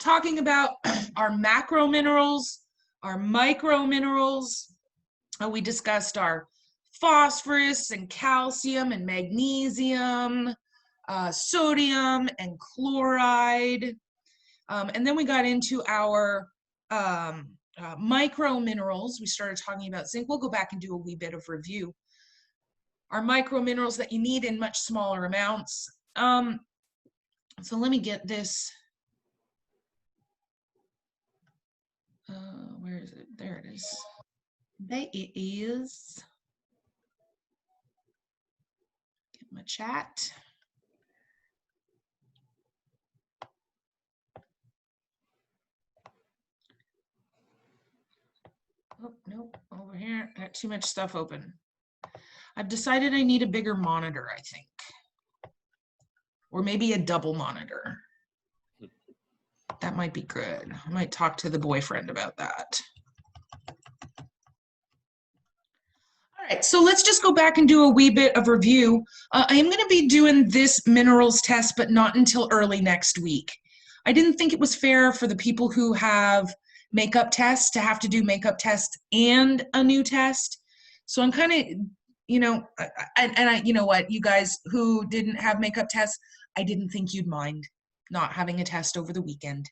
talking about our macro minerals, our micro minerals. We discussed our phosphorus and calcium and magnesium, sodium and chloride. And then we got into our micro minerals. We started talking about zinc. We'll go back and do a wee bit of review. Our micro minerals that you need in much smaller amounts. So let me get this. Where is it? There it is. There it is. Get my chat. Oh, nope, over here. I got too much stuff open. I've decided I need a bigger monitor, I think. Or maybe a double monitor. That might be good. I might talk to the boyfriend about that. All right, so let's just go back and do a wee bit of review. I am going to be doing this minerals test, but not until early next week. I didn't think it was fair for the people who have makeup tests to have to do makeup tests and a new test. So I'm kind of, you know, you know what, you guys who didn't have makeup tests, I didn't think you'd mind not having a test over the weekend.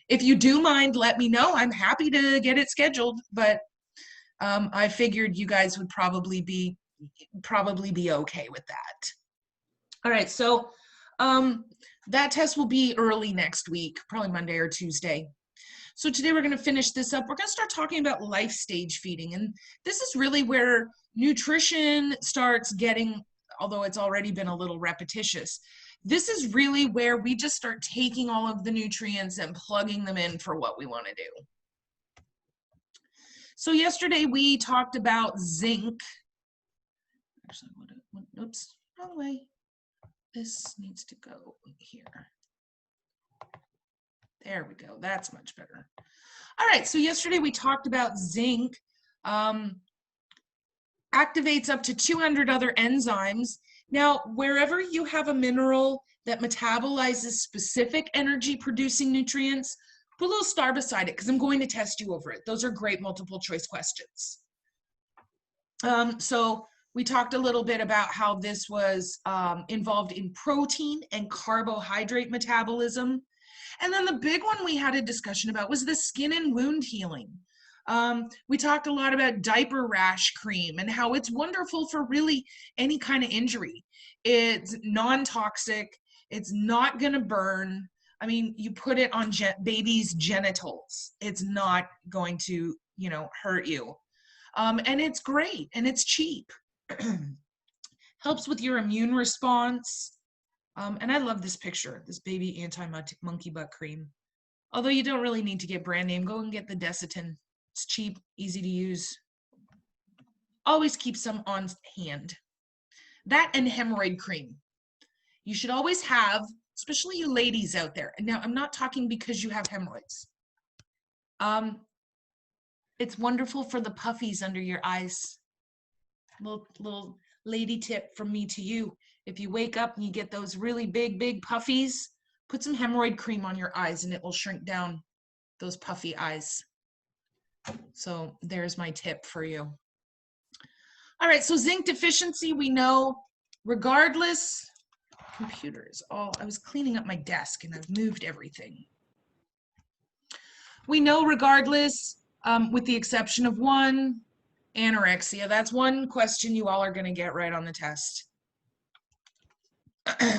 If you do mind, let me know. I'm happy to get it scheduled, but I figured you guys would probably be okay with that. All right, so that test will be early next week, probably Monday or Tuesday. So today we're going to finish this up. We're going to start talking about life stage feeding, and this is really where nutrition starts getting, although it's already been a little repetitious, this is really where we just start taking all of the nutrients and plugging them in for what we want to do. So yesterday we talked about zinc. Actually, oops, wrong way. This needs to go here. There we go, that's much better. All right, so yesterday we talked about zinc activates up to 200 other enzymes. Now, wherever you have a mineral that metabolizes specific energy producing nutrients, put a little star beside it because I'm going to test you over it. Those are great multiple choice questions. So we talked a little bit about how this was involved in protein and carbohydrate metabolism. And then the big one we had a discussion about was the skin and wound healing. We talked a lot about diaper rash cream and how it's wonderful for really any kind of injury. It's non-toxic. It's not going to burn. I mean, you put it on baby's genitals. It's not going to, you know, hurt you. And it's great and it's cheap. Helps with your immune response. And I love this picture, this baby anti-monkey butt cream. Although you don't really need to get brand name, go and get the Desitin. It's cheap, easy to use. Always keep some on hand. That and hemorrhoid cream. You should always have, especially you ladies out there. And now I'm not talking because you have hemorrhoids. It's wonderful for the puffies under your eyes. Little lady tip from me to you. If you wake up and you get those really big puffies, put some hemorrhoid cream on your eyes and it will shrink down those puffy eyes. So there's my tip for you. All right, so zinc deficiency, we know regardless, computers, I was cleaning up my desk and I've moved everything. We know regardless, with the exception of one, anorexia. That's one question you all are going to get right on the test.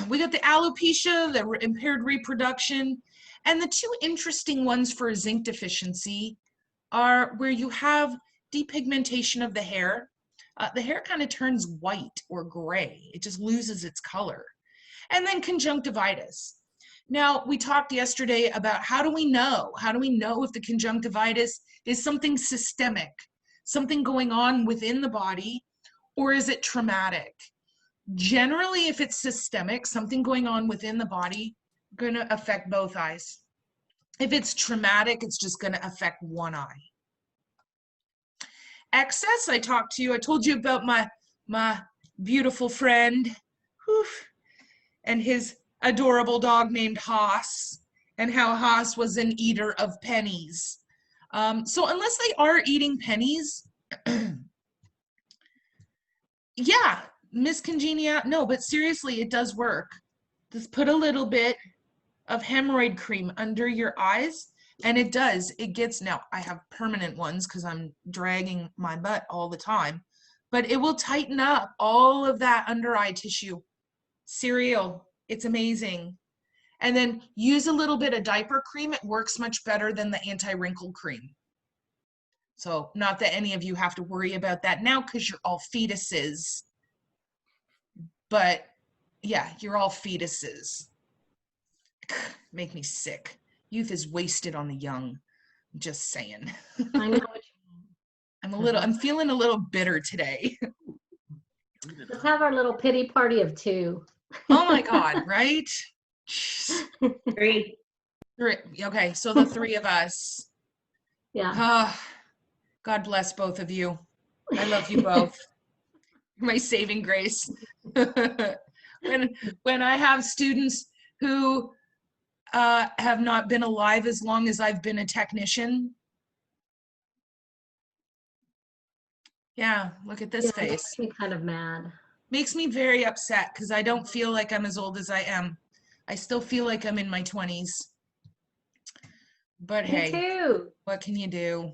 We got the alopecia, the impaired reproduction, and the two interesting ones for zinc deficiency are where you have depigmentation of the hair. The hair kind of turns white or gray. It just loses its color. And then conjunctivitis. Now, we talked yesterday about how do we know if the conjunctivitis is something systemic, something going on within the body, or is it traumatic? Generally, if it's systemic, something going on within the body, going to affect both eyes. If it's traumatic, it's just going to affect one eye. Excess, I told you about my beautiful friend, and his adorable dog named Haas. and how Haas was an eater of pennies. So unless they are eating pennies, yeah, Miss Congeniality, no, but seriously, it does work. Just put a little bit of hemorrhoid cream under your eyes, and it does. It gets, now I have permanent ones because I'm dragging my butt all the time, but it will tighten up all of that under eye tissue. Cereal, it's amazing. And then use a little bit of diaper cream. It works much better than the anti-wrinkle cream. So not that any of you have to worry about that now because you're all fetuses. But yeah, you're all fetuses. Make me sick. Youth is wasted on the young. I'm just saying. I know what you mean. I'm feeling a little bitter today. Let's have our little pity party of 2. Oh my God, right? Three. Okay, so the 3 of us. Yeah. God bless both of you. I love you both. My saving grace. When I have students who have not been alive as long as I've been a technician. Yeah, look at this face. Makes me kind of mad. Makes me very upset because I don't feel like I'm as old as I am. I still feel like I'm in my 20s. But hey, Me too. what can you do?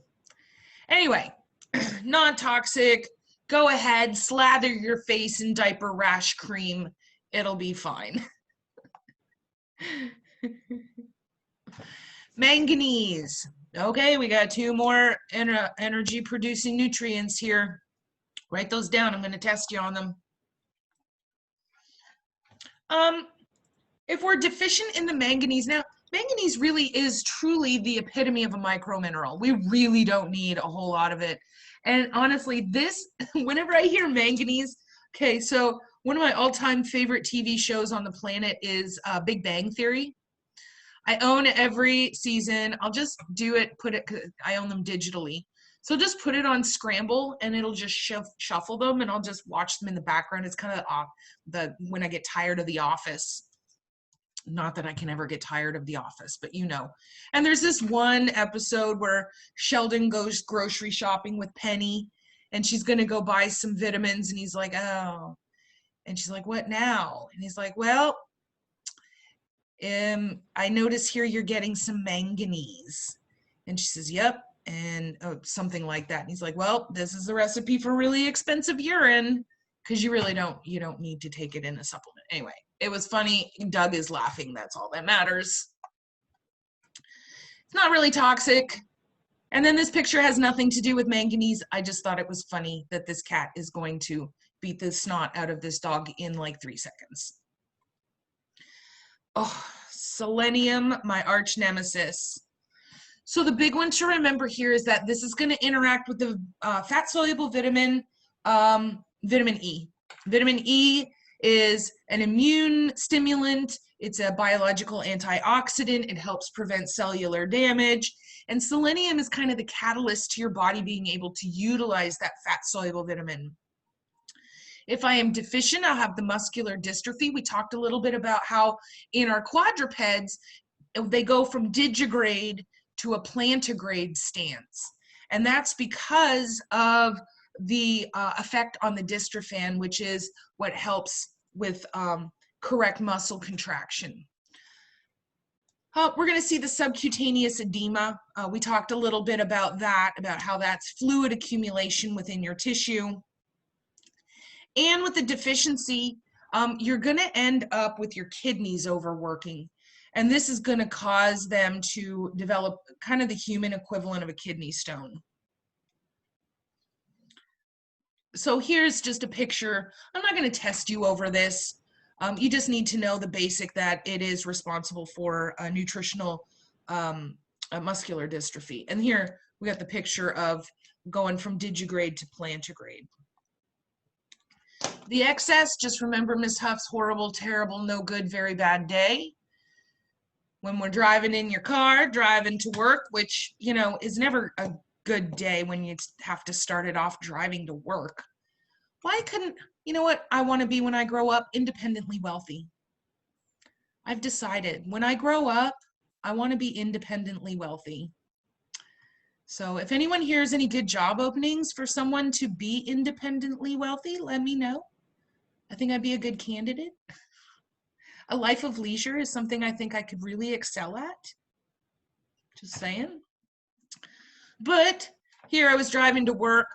Anyway, non-toxic. Go ahead, slather your face in diaper rash cream. It'll be fine. Manganese. Okay, we got 2 more energy producing nutrients here. Write those down. I'm going to test you on them. If we're deficient in the manganese, now manganese really is truly the epitome of a micromineral. We really don't need a whole lot of it. And honestly, this, whenever I hear manganese, okay, so one of my all-time favorite TV shows on the planet is Big Bang Theory. I own every season. I'll just do it, I own them digitally. So just put it on scramble and it'll just shuffle them and I'll just watch them in the background. It's kind of when I get tired of The Office. Not that I can ever get tired of The Office, but you know. And there's this one episode where Sheldon goes grocery shopping with Penny and she's going to go buy some vitamins and he's like, oh. And she's like, what now? And he's like, well, I notice here you're getting some manganese. And she says, yep. And something like that. And he's like, well, this is the recipe for really expensive urine because you don't need to take it in a supplement. Anyway, it was funny. Doug is laughing. That's all that matters. It's not really toxic. And then this picture has nothing to do with manganese. I just thought it was funny that this cat is going to beat the snot out of this dog in like 3 seconds. Oh, selenium, my arch nemesis. So the big one to remember here is that this is going to interact with the fat-soluble vitamin, vitamin E. Vitamin E is an immune stimulant. It's a biological antioxidant. It helps prevent cellular damage. And selenium is kind of the catalyst to your body being able to utilize that fat-soluble vitamin. If I am deficient, I'll have the muscular dystrophy. We talked a little bit about how in our quadrupeds, they go from digigrade to a plantigrade stance. And that's because of the effect on the dystrophin, which is what helps with correct muscle contraction. We're going to see the subcutaneous edema. We talked a little bit about that, about how that's fluid accumulation within your tissue. And with the deficiency, you're going to end up with your kidneys overworking. And this is going to cause them to develop kind of the human equivalent of a kidney stone. So here's just a picture. I'm not going to test you over this. You just need to know the basic that it is responsible for nutritional muscular dystrophy. And here we got the picture of going from digigrade to plantigrade. The excess, just remember Ms. Huff's horrible, terrible, no good, very bad day. When we're driving in your car, driving to work, which, you know, is never a good day when you have to start it off driving to work. Why couldn't, you know what I want to be when I grow up? Independently wealthy. I've decided when I grow up, I want to be independently wealthy. So if anyone hears any good job openings for someone to be independently wealthy, let me know. I think I'd be a good candidate. A life of leisure is something I think I could really excel at. Just saying. But here I was driving to work,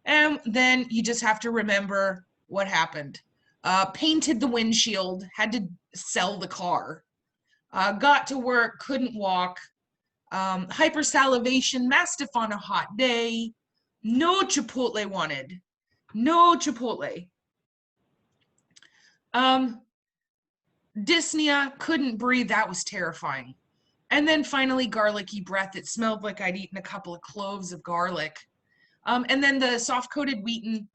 and then you just have to remember what happened. Painted the windshield, had to sell the car. Got to work, couldn't walk. Hypersalivation, mastiff on a hot day. No Chipotle wanted. No Chipotle. Dyspnea, couldn't breathe. That was terrifying. And then finally, garlicky breath. It smelled like I'd eaten a couple of cloves of garlic. And then the soft-coated Wheaton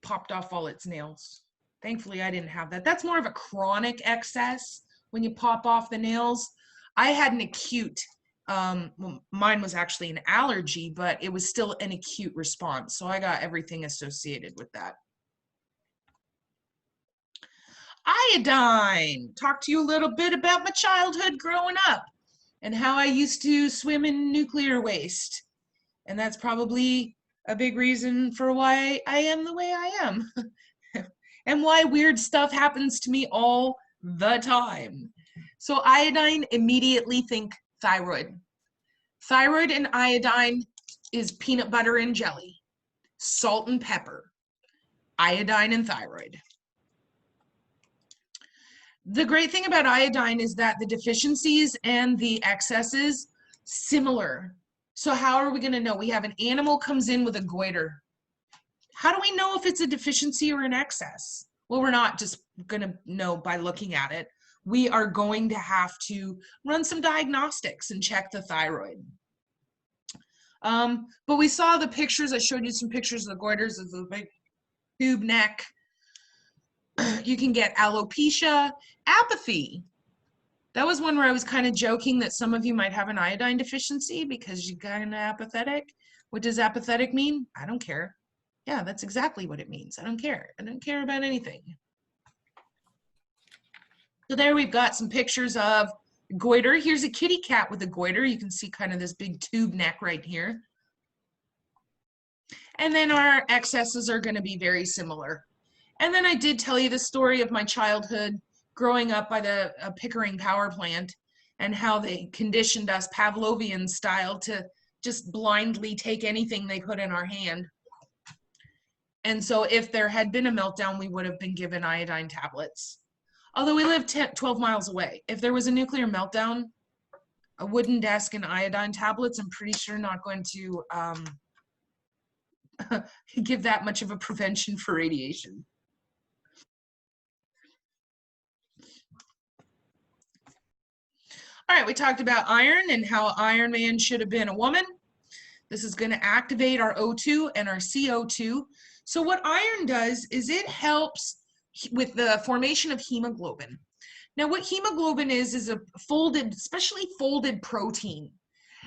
popped off all its nails. Thankfully, I didn't have that. That's more of a chronic excess when you pop off the nails. I had an acute, well, mine was actually an allergy, but it was still an acute response. So I got everything associated with that. Iodine. Talk to you a little bit about my childhood growing up and how I used to swim in nuclear waste. And that's probably a big reason for why I am the way I am and why weird stuff happens to me all the time. So iodine, immediately think thyroid. Thyroid and iodine is peanut butter and jelly, salt and pepper, iodine and thyroid. The great thing about iodine is that the deficiencies and the excesses similar. So how are we going to know? We have an animal comes in with a goiter. How do we know if it's a deficiency or an excess? Well, we're not just going to know by looking at it. We are going to have to run some diagnostics and check the thyroid. But we saw the pictures. I showed you some pictures of the goiters of the big tube neck. You can get alopecia, apathy. That was one where I was kind of joking that some of you might have an iodine deficiency because you're kind of apathetic. What does apathetic mean? I don't care. Yeah, that's exactly what it means. I don't care. I don't care about anything. So there we've got some pictures of goiter. Here's a kitty cat with a goiter. You can see kind of this big tube neck right here. And then our excesses are going to be very similar. And then I did tell you the story of my childhood growing up by the Pickering power plant and how they conditioned us Pavlovian style to just blindly take anything they put in our hand. And so if there had been a meltdown, we would have been given iodine tablets. Although we lived 12 miles away. If there was a nuclear meltdown, a wooden desk and iodine tablets, I'm pretty sure not going to give that much of a prevention for radiation. All right, we talked about iron and how Iron Man should have been a woman. This is going to activate our O2 and our CO2. So what iron does is it helps with the formation of hemoglobin. Now what hemoglobin is a folded, especially folded protein.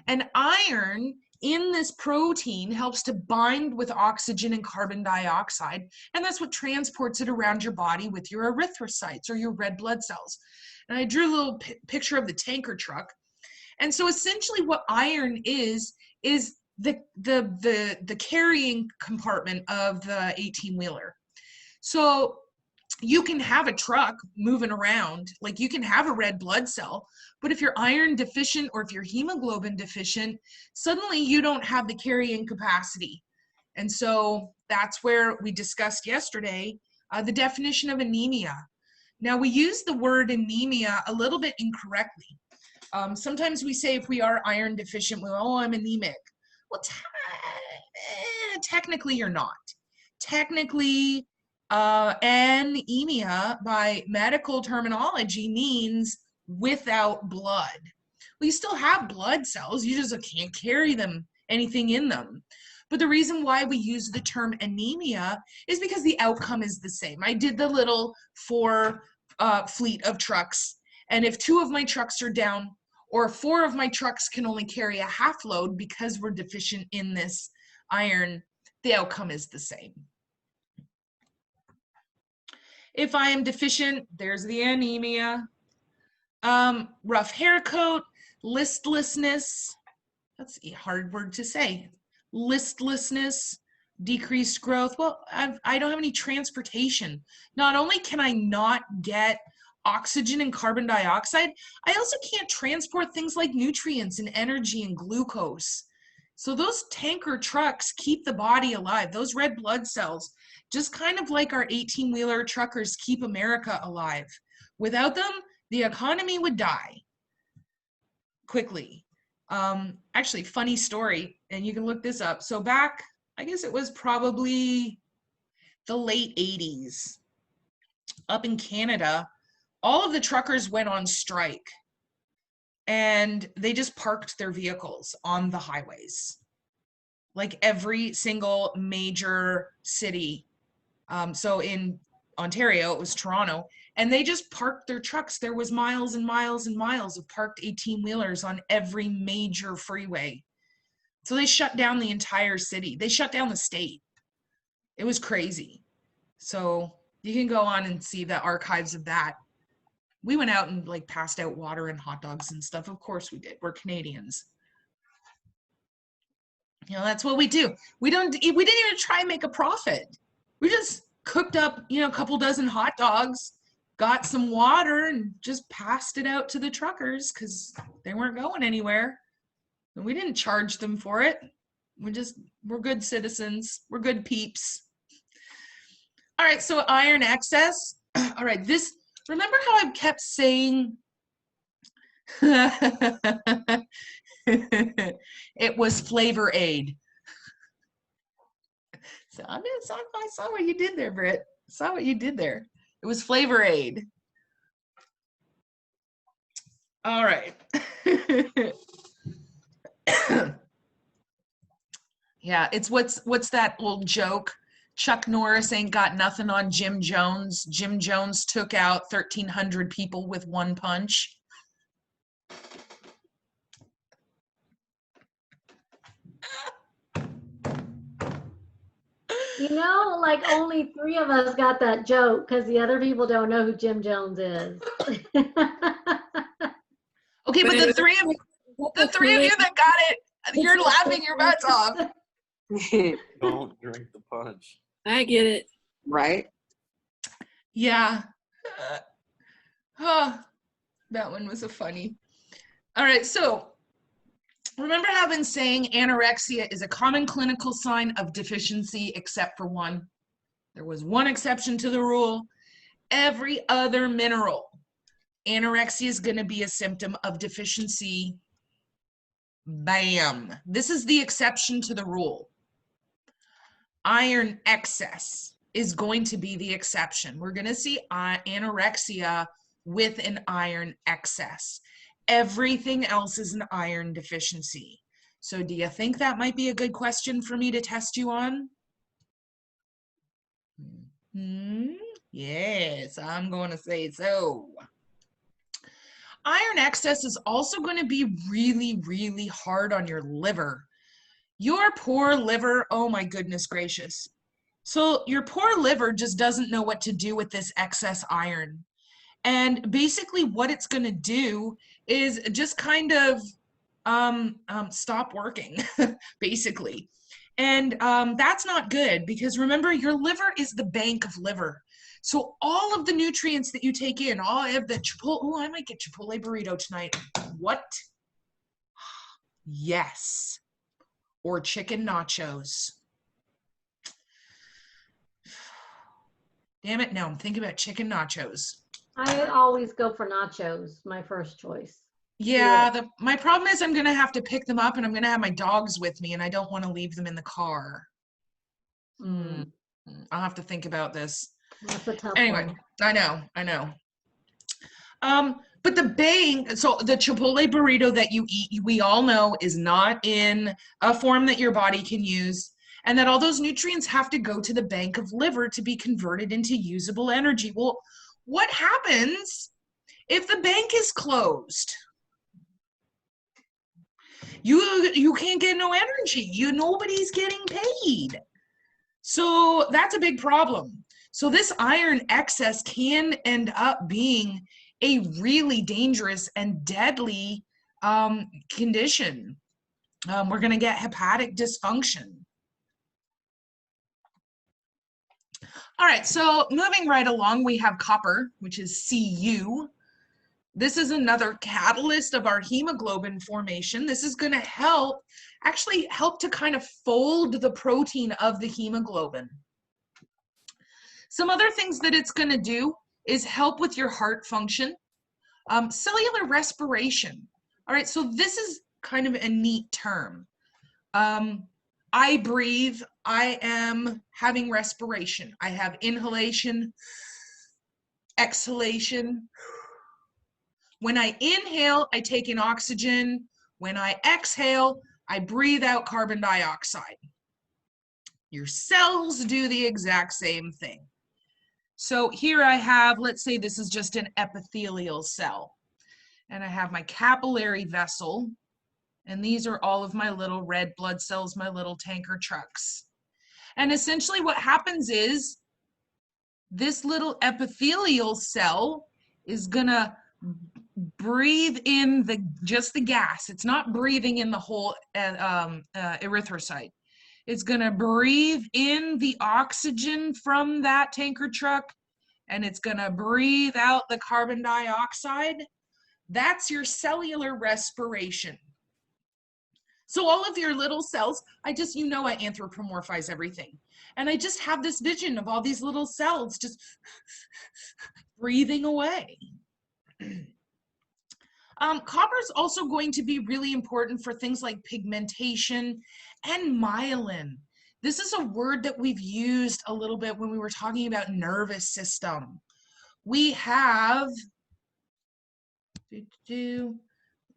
And iron in this protein helps to bind with oxygen and carbon dioxide. And that's what transports it around your body with your erythrocytes or your red blood cells. And I drew a little picture of the tanker truck. And so essentially what iron is the carrying compartment of the 18-wheeler. So you can have a truck moving around, like you can have a red blood cell, but if you're iron deficient or if you're hemoglobin deficient, suddenly you don't have the carrying capacity. And so that's where we discussed yesterday the definition of anemia. Now we use the word anemia a little bit incorrectly. Sometimes we say if we are iron deficient, well, oh, I'm anemic. Well, technically you're not. Technically, anemia by medical terminology means without blood. Well, you still have blood cells, you just can't carry them, anything in them. But the reason why we use the term anemia is because the outcome is the same. I did the little fleet of trucks, and if 2 of my trucks are down, or 4 of my trucks can only carry a half load because we're deficient in this iron, the outcome is the same. If I am deficient, there's the anemia. Rough hair coat, listlessness, that's a hard word to say, listlessness, decreased growth. Well, I don't have any transportation. Not only can I not get oxygen and carbon dioxide, I also can't transport things like nutrients and energy and glucose. So those tanker trucks keep the body alive. Those red blood cells, just kind of like our 18-wheeler truckers keep America alive. Without them, the economy would die quickly. Actually, funny story, and you can look this up. So back, I guess it was probably the late 80s, up in Canada, all of the truckers went on strike, and they just parked their vehicles on the highways. Like every single major city. So in Ontario, it was Toronto, and they just parked their trucks. There was miles and miles and miles of parked 18-wheelers on every major freeway. So they shut down the entire city. They shut down the state. It was crazy. So you can go on and see the archives of that. We went out and like passed out water and hot dogs and stuff. Of course we did. We're Canadians. You know, that's what we do. We didn't even try and make a profit. We just cooked up, you know, a couple dozen hot dogs, got some water, and just passed it out to the truckers because they weren't going anywhere. And we didn't charge them for it. We're good citizens. We're good peeps. All right, so iron excess. All right, remember how I kept saying it was Flavor Aid. So I saw what you did there, Britt. I saw what you did there. It was Flavor Aid. All right. Yeah, it's what's that old joke? Chuck Norris ain't got nothing on Jim Jones. Jim Jones took out 1,300 people with one punch. You know, like only 3 of us got that joke because the other people don't know who Jim Jones is. Okay, but the three of you that got it, you're laughing your butts off. Don't drink the punch. I get it. Right? Yeah. That one was a funny. All right, so remember how I've been saying anorexia is a common clinical sign of deficiency except for one? There was one exception to the rule. Every other mineral, anorexia is going to be a symptom of deficiency. Bam. This is the exception to the rule. Iron excess is going to be the exception. We're going to see anorexia with an iron excess. Everything else is an iron deficiency. So do you think that might be a good question for me to test you on? Yes, I'm going to say so. Iron excess is also going to be really, really hard on your liver. Your poor liver, oh my goodness gracious. So your poor liver just doesn't know what to do with this excess iron. And basically what it's going to do is just kind of stop working, basically. And that's not good because remember, your liver is the bank of liver. So all of the nutrients that you take in, all of the Chipotle, oh, I might get Chipotle burrito tonight. What? Yes. Or chicken nachos. Damn it, now I'm thinking about chicken nachos. I always go for nachos, my first choice. Yeah, my problem is I'm going to have to pick them up and I'm going to have my dogs with me and I don't want to leave them in the car. I'll have to think about this. That's a tough Anyway, one. I know. But the Chipotle burrito that you eat, we all know is not in a form that your body can use, and that all those nutrients have to go to the bank of liver to be converted into usable energy. Well, what happens if the bank is closed? You can't get no energy. Nobody's getting paid. So that's a big problem. So this iron excess can end up being a really dangerous and deadly condition. We're going to get hepatic dysfunction. All right, so moving right along, we have copper, which is Cu. This is another catalyst of our hemoglobin formation. This is going to actually help to kind of fold the protein of the hemoglobin. Some other things that it's going to do is help with your heart function. Cellular respiration. All right, so this is kind of a neat term. I breathe, I am having respiration. I have inhalation, exhalation. When I inhale, I take in oxygen. When I exhale, I breathe out carbon dioxide. Your cells do the exact same thing. So here I have, let's say this is just an epithelial cell. And I have my capillary vessel. And these are all of my little red blood cells, my little tanker trucks. And essentially what happens is this little epithelial cell is gonna breathe in just the gas. It's not breathing in the whole erythrocyte. It's gonna breathe in the oxygen from that tanker truck, and it's gonna breathe out the carbon dioxide. That's your cellular respiration. So all of your little cells, I anthropomorphize everything. And I just have this vision of all these little cells just breathing away. Copper is also going to be really important for things like pigmentation and myelin. This is a word that we've used a little bit when we were talking about nervous system. We have,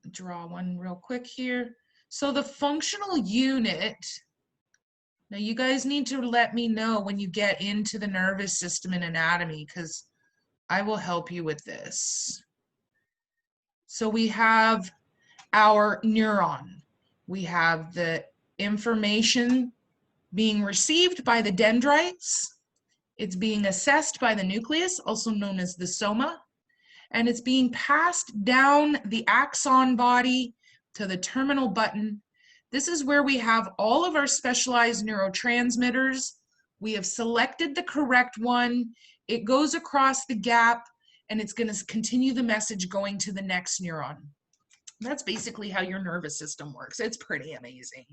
draw one real quick here. So the functional unit, now you guys need to let me know when you get into the nervous system and anatomy, because I will help you with this. So we have our neuron. We have the information being received by the dendrites. It's being assessed by the nucleus, also known as the soma, and it's being passed down the axon body to the terminal button. This is where we have all of our specialized neurotransmitters. We have selected the correct one. It goes across the gap, and it's going to continue the message going to the next neuron. That's basically how your nervous system works. It's pretty amazing.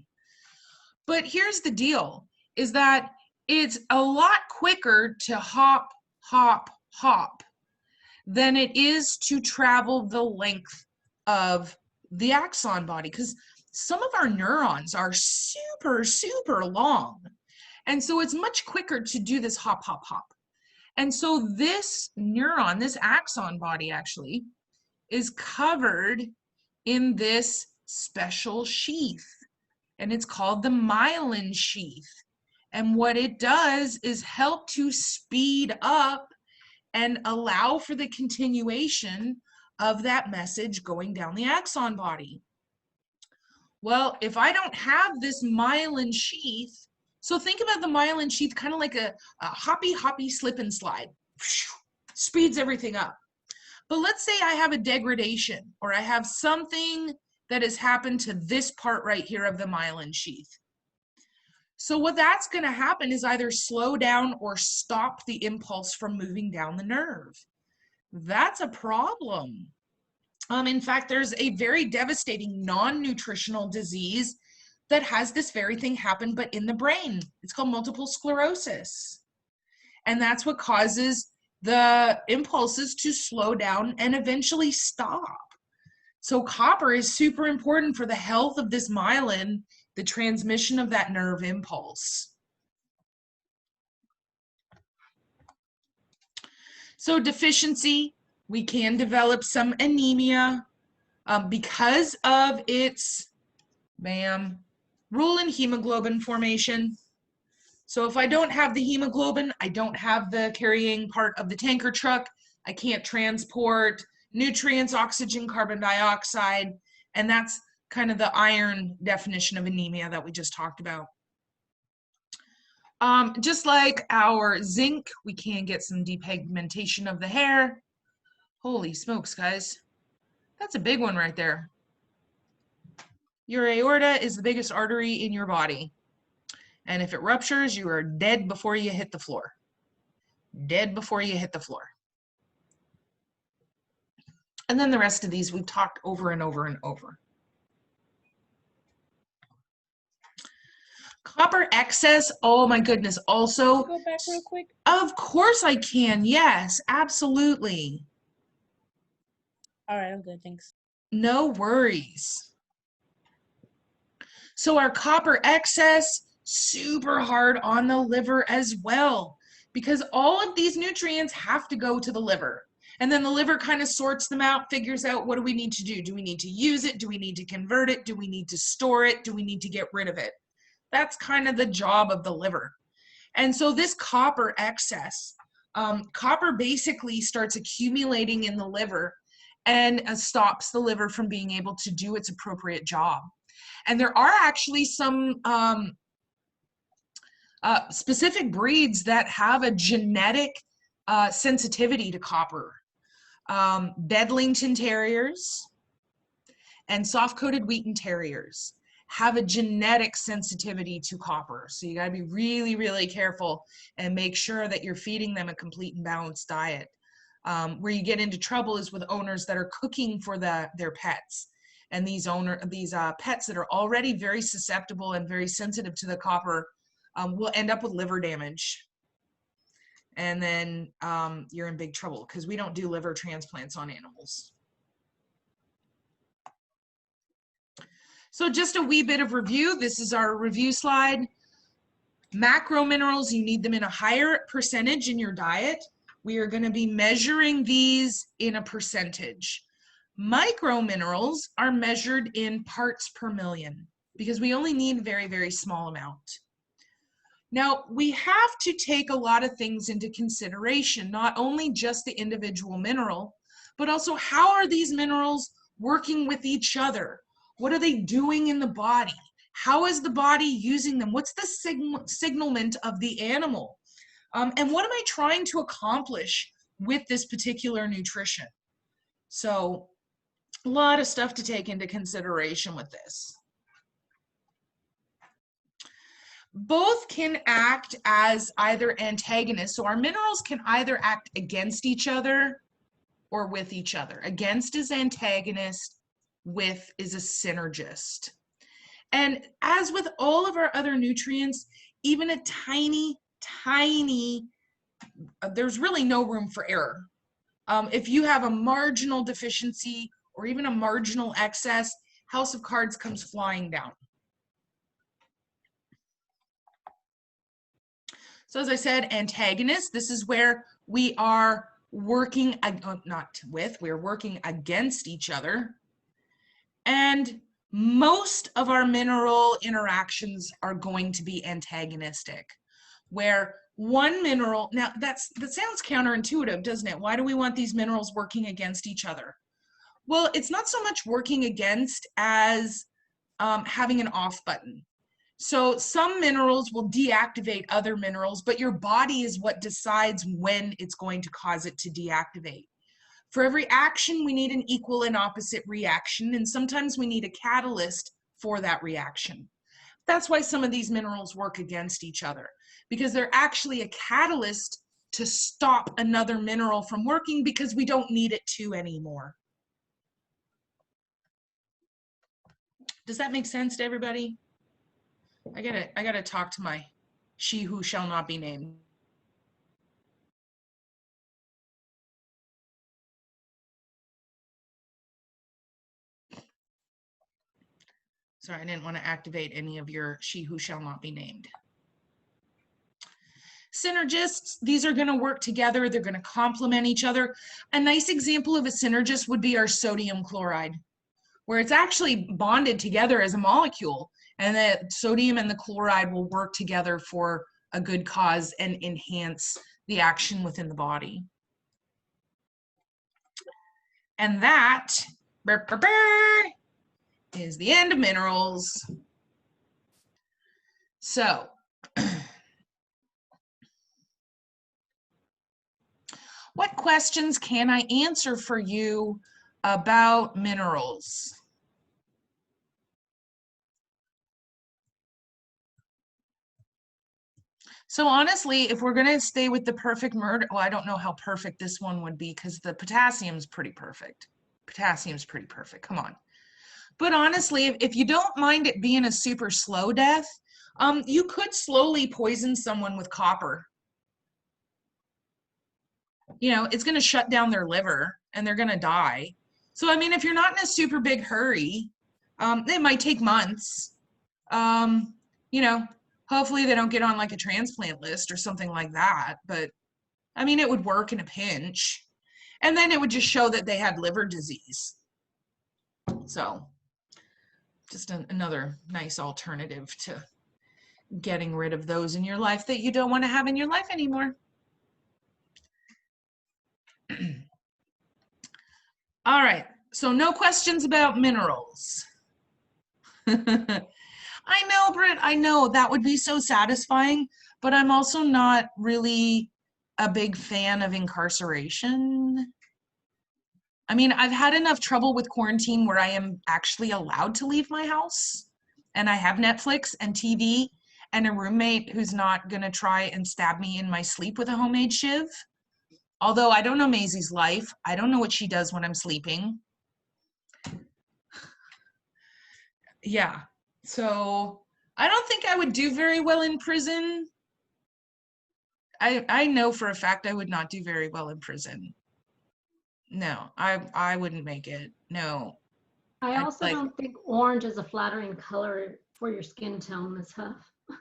But here's the deal, is that it's a lot quicker to hop, hop, hop than it is to travel the length of the axon body, because some of our neurons are super, super long. And so it's much quicker to do this hop, hop, hop. And so this neuron, this axon body actually, is covered in this special sheath. And it's called the myelin sheath. And what it does is help to speed up and allow for the continuation of that message going down the axon body. Well, if I don't have this myelin sheath, so think about the myelin sheath kind of like a hoppy, hoppy slip and slide. Speeds everything up. But let's say I have a degradation, or I have something that has happened to this part right here of the myelin sheath. So what that's going to happen is either slow down or stop the impulse from moving down the nerve. That's a problem. In fact, there's a very devastating non-nutritional disease that has this very thing happen, but in the brain. It's called multiple sclerosis. And that's what causes the impulses to slow down and eventually stop. So copper is super important for the health of this myelin, the transmission of that nerve impulse. So deficiency, we can develop some anemia because of its, rule in hemoglobin formation. So if I don't have the hemoglobin, I don't have the carrying part of the tanker truck, I can't transport nutrients, oxygen, carbon dioxide, and that's kind of the iron definition of anemia that we just talked about. Just like our zinc, we can get some depigmentation of the hair. Holy smokes, guys. That's a big one right there. Your aorta is the biggest artery in your body. And if it ruptures, you are dead before you hit the floor. Dead before you hit the floor. And then the rest of these we've talked over and over and over. Copper excess, oh my goodness, also. Go back real quick. Of course I can, yes, absolutely. All right, I'm good, thanks. No worries. So our copper excess, super hard on the liver as well, because all of these nutrients have to go to the liver. And then the liver kind of sorts them out, figures out what do we need to do? Do we need to use it? Do we need to convert it? Do we need to store it? Do we need to get rid of it? That's kind of the job of the liver. And so this copper excess, copper basically starts accumulating in the liver and stops the liver from being able to do its appropriate job. And there are actually some specific breeds that have a genetic sensitivity to copper. Bedlington Terriers and soft-coated Wheaten Terriers have a genetic sensitivity to copper. So you gotta be really, really careful and make sure that you're feeding them a complete and balanced diet. Where you get into trouble is with owners that are cooking for their pets. And these pets that are already very susceptible and very sensitive to the copper will end up with liver damage. And then you're in big trouble because we don't do liver transplants on animals. So just a wee bit of review. This is our review slide. Macro minerals, you need them in a higher percentage in your diet. We are going to be measuring these in a percentage. Micro minerals are measured in parts per million because we only need a very, very small amount. Now, we have to take a lot of things into consideration, not only just the individual mineral, but also how are these minerals working with each other? What are they doing in the body? How is the body using them? What's the signalment of the animal? And what am I trying to accomplish with this particular nutrition? So a lot of stuff to take into consideration with this. Both can act as either antagonists. So our minerals can either act against each other or with each other. Against is antagonist, with is a synergist. And as with all of our other nutrients, even a tiny, there's really no room for error. If you have a marginal deficiency or even a marginal excess, House of Cards comes flying down. So as I said, antagonist, this is where we are working, we're working against each other. And most of our mineral interactions are going to be antagonistic, where one mineral, now that sounds counterintuitive, doesn't it? Why do we want these minerals working against each other? Well, it's not so much working against as having an off button. So some minerals will deactivate other minerals, but your body is what decides when it's going to cause it to deactivate. For every action, we need an equal and opposite reaction, and sometimes we need a catalyst for that reaction. That's why some of these minerals work against each other, because they're actually a catalyst to stop another mineral from working because we don't need it to anymore. Does that make sense to everybody? I gotta talk to my she who shall not be named. Sorry, I didn't want to activate any of your she who shall not be named. Synergists, these are going to work together. They're going to complement each other. A nice example of a synergist would be our sodium chloride, where it's actually bonded together as a molecule, and the sodium and the chloride will work together for a good cause and enhance the action within the body. And that is the end of minerals. So, what questions can I answer for you about minerals? So honestly, if we're gonna stay with the perfect murder, well, I don't know how perfect this one would be because the potassium's pretty perfect. Potassium's pretty perfect. Come on. But honestly, if you don't mind it being a super slow death, you could slowly poison someone with copper. You know, it's gonna shut down their liver and they're gonna die. So I mean, if you're not in a super big hurry, it might take months. You know, hopefully they don't get on like a transplant list or something like that. But I mean, it would work in a pinch. And then it would just show that they had liver disease. So just another nice alternative to getting rid of those in your life that you don't want to have in your life anymore. All right, so no questions about minerals. I know, Britt, I know that would be so satisfying, but I'm also not really a big fan of incarceration. I mean, I've had enough trouble with quarantine where I am actually allowed to leave my house, and I have Netflix and TV and a roommate who's not gonna try and stab me in my sleep with a homemade shiv. Although I don't know Maisie's life. I don't know what she does when I'm sleeping. Yeah, so I don't think I would do very well in prison. I know for a fact I would not do very well in prison. No, I wouldn't make it. No. I I'd also like- don't think orange is a flattering color for your skin tone, Ms. Huff.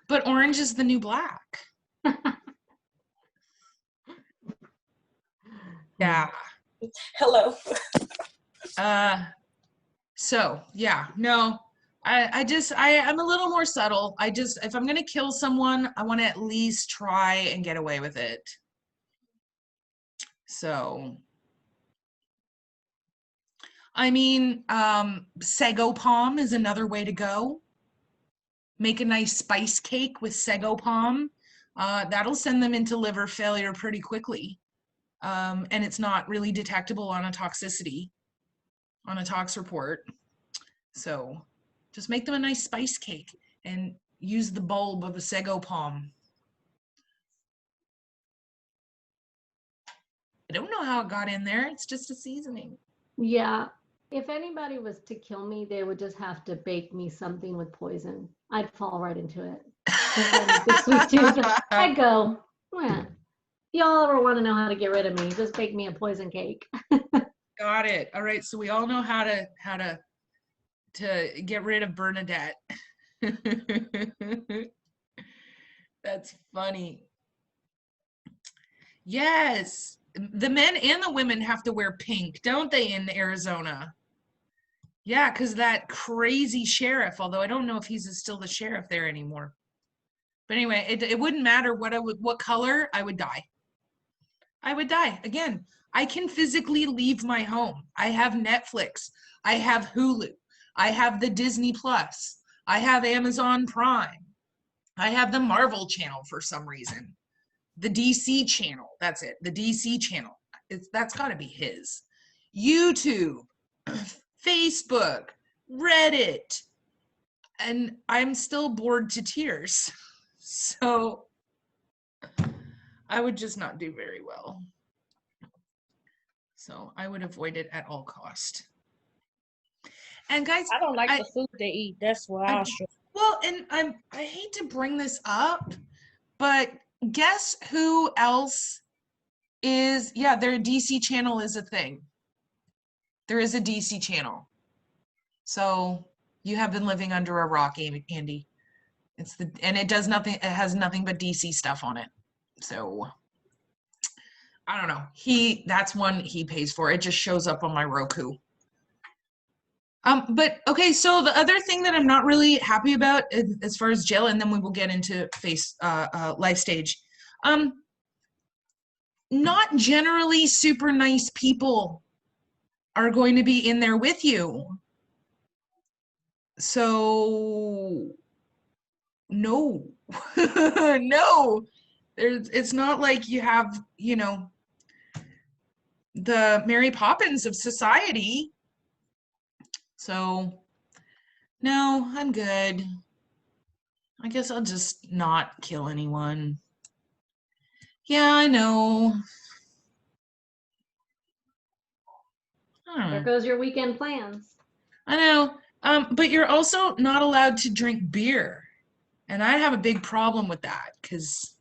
But orange is the new black. Yeah. Hello. So yeah, no. I'm a little more subtle. If I'm gonna kill someone, I want to at least try and get away with it. So I mean, sago palm is another way to go. Make a nice spice cake with sago palm. That'll send them into liver failure pretty quickly. And it's not really detectable on a toxicity, on a tox report. So just make them a nice spice cake and use the bulb of a sago palm. I don't know how it got in there. It's just a seasoning. Yeah, if anybody was to kill me, they would just have to bake me something with poison. I'd fall right into it. 'Cause I'm a big sweet tooth. I'd go, yeah. If y'all ever want to know how to get rid of me, just bake me a poison cake. Got it. All right, so we all know how to get rid of Bernadette. That's funny. Yes, the men and the women have to wear pink, don't they, in Arizona? Yeah, because that crazy sheriff, although I don't know if he's still the sheriff there anymore. But anyway, it wouldn't matter what color, I would die. I would die. Again, I can physically leave my home. I have Netflix. I have Hulu. I have the Disney Plus. I have Amazon Prime. I have the Marvel channel for some reason. The DC channel. That's it. The DC channel. That's got to be his. YouTube, Facebook, Reddit. And I'm still bored to tears. So I would just not do very well. So I would avoid it at all cost. And guys, I don't like the food they eat. That's why I struggle. well, and I hate to bring this up, but guess who else is, yeah, their DC channel is a thing. There is a DC channel. So you have been living under a rock, Andy. And it does nothing, it has nothing but DC stuff on it. So I don't know. That's one he pays for. It just shows up on my Roku. But okay, so the other thing that I'm not really happy about as far as jail, and then we will get into life stage. Not generally super nice people are going to be in there with you. So no, no, it's not like you have, the Mary Poppins of society. So no, I'm good. I guess I'll just not kill anyone. Yeah, I know. There goes your weekend plans. I know. But you're also not allowed to drink beer. And I have a big problem with that because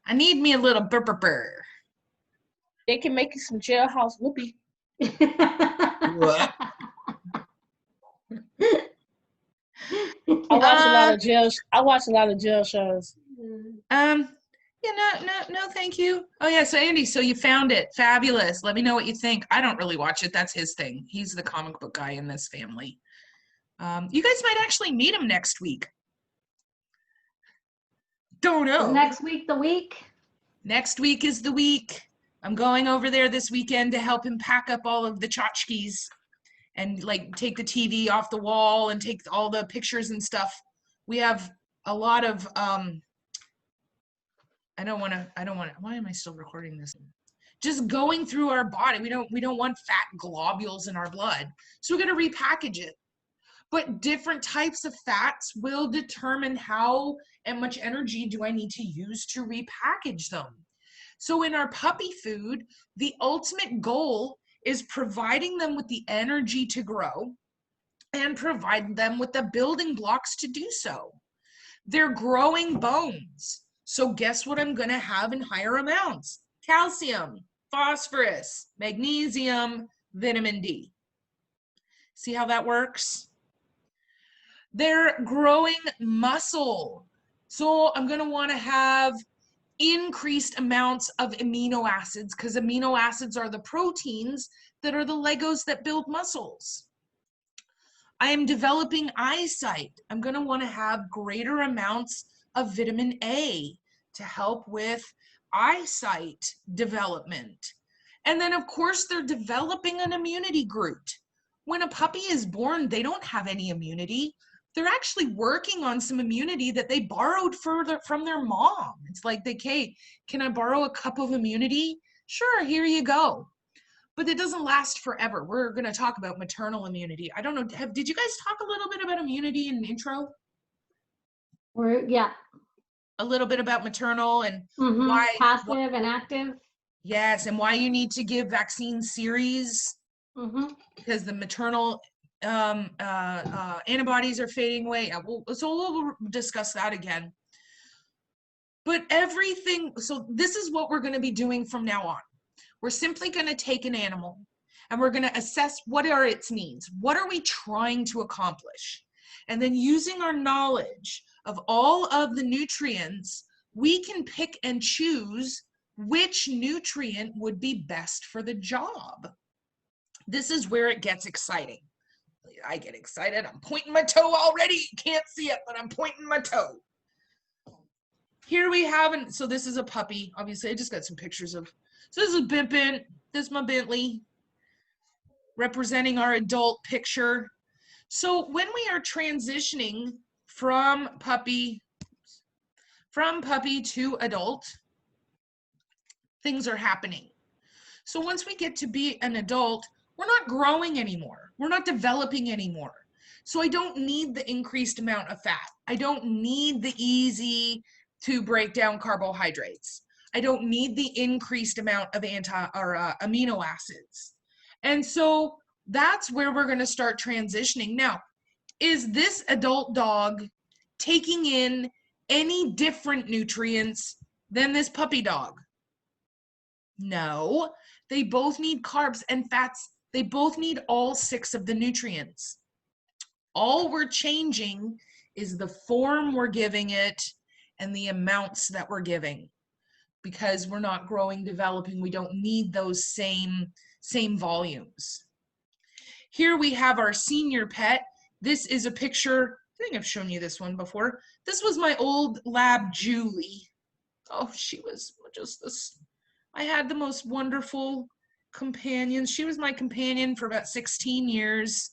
I need me a little burr. They can make you some jailhouse whoopee. What? I watch a lot of jail. I watch a lot of jail shows. Yeah, no, thank you. Oh yeah, so Andy, so you found it. Fabulous. Let me know what you think. I don't really watch it. That's his thing. He's the comic book guy in this family. You guys might actually meet him next week. Don't Is know. next week the week? Next week is the week. I'm going over there this weekend to help him pack up all of the tchotchkes and like take the TV off the wall and take all the pictures and stuff. We have a lot of I don't want to why am I still recording this? Just going through our body. We don't want fat globules in our blood. So we're going to repackage it. But different types of fats will determine how and much energy do I need to use to repackage them. So in our puppy food, the ultimate goal is providing them with the energy to grow and provide them with the building blocks to do so. They're growing bones. So guess what I'm going to have in higher amounts? Calcium, phosphorus, magnesium, vitamin D. See how that works? They're growing muscle. So I'm going to want to have increased amounts of amino acids because amino acids are the proteins that are the Legos that build muscles. I am developing eyesight. I'm going to want to have greater amounts of vitamin A to help with eyesight development. And then, of course, they're developing an immunity group. When a puppy is born, they don't have any immunity. They're actually working on some immunity that they borrowed from their mom. It's like, hey, can I borrow a cup of immunity? Sure, here you go. But it doesn't last forever. We're going to talk about maternal immunity. I don't know. Did you guys talk a little bit about immunity in the intro? Yeah. A little bit about maternal and why passive and active. Yes, and why you need to give vaccine series because the maternal antibodies are fading away. So we'll discuss that again. But everything, so this is what we're going to be doing from now on. We're simply going to take an animal and we're going to assess what are its needs. What are we trying to accomplish? And then using our knowledge of all of the nutrients, we can pick and choose which nutrient would be best for the job. This is where it gets exciting. I get excited. I'm pointing my toe already. You can't see it, but I'm pointing my toe. Here we have, so this is a puppy. Obviously, I just got some pictures of, so this is Bimpin. This is my Bentley, representing our adult picture. So when we are transitioning from puppy to adult, things are happening. So once we get to be an adult, we're not growing anymore. We're not developing anymore. So I don't need the increased amount of fat. I don't need the easy to break down carbohydrates. I don't need the increased amount of amino acids. And so that's where we're going to start transitioning. Now, is this adult dog taking in any different nutrients than this puppy dog? No, they both need carbs and fats. They both need all 6 of the nutrients. All we're changing is the form we're giving it and the amounts that we're giving. Because we're not growing, developing, we don't need those same volumes. Here we have our senior pet. This is a picture, I think I've shown you this one before. This was my old lab, Julie. Oh, she was just this, I had the most wonderful companions. She was my companion for about 16 years.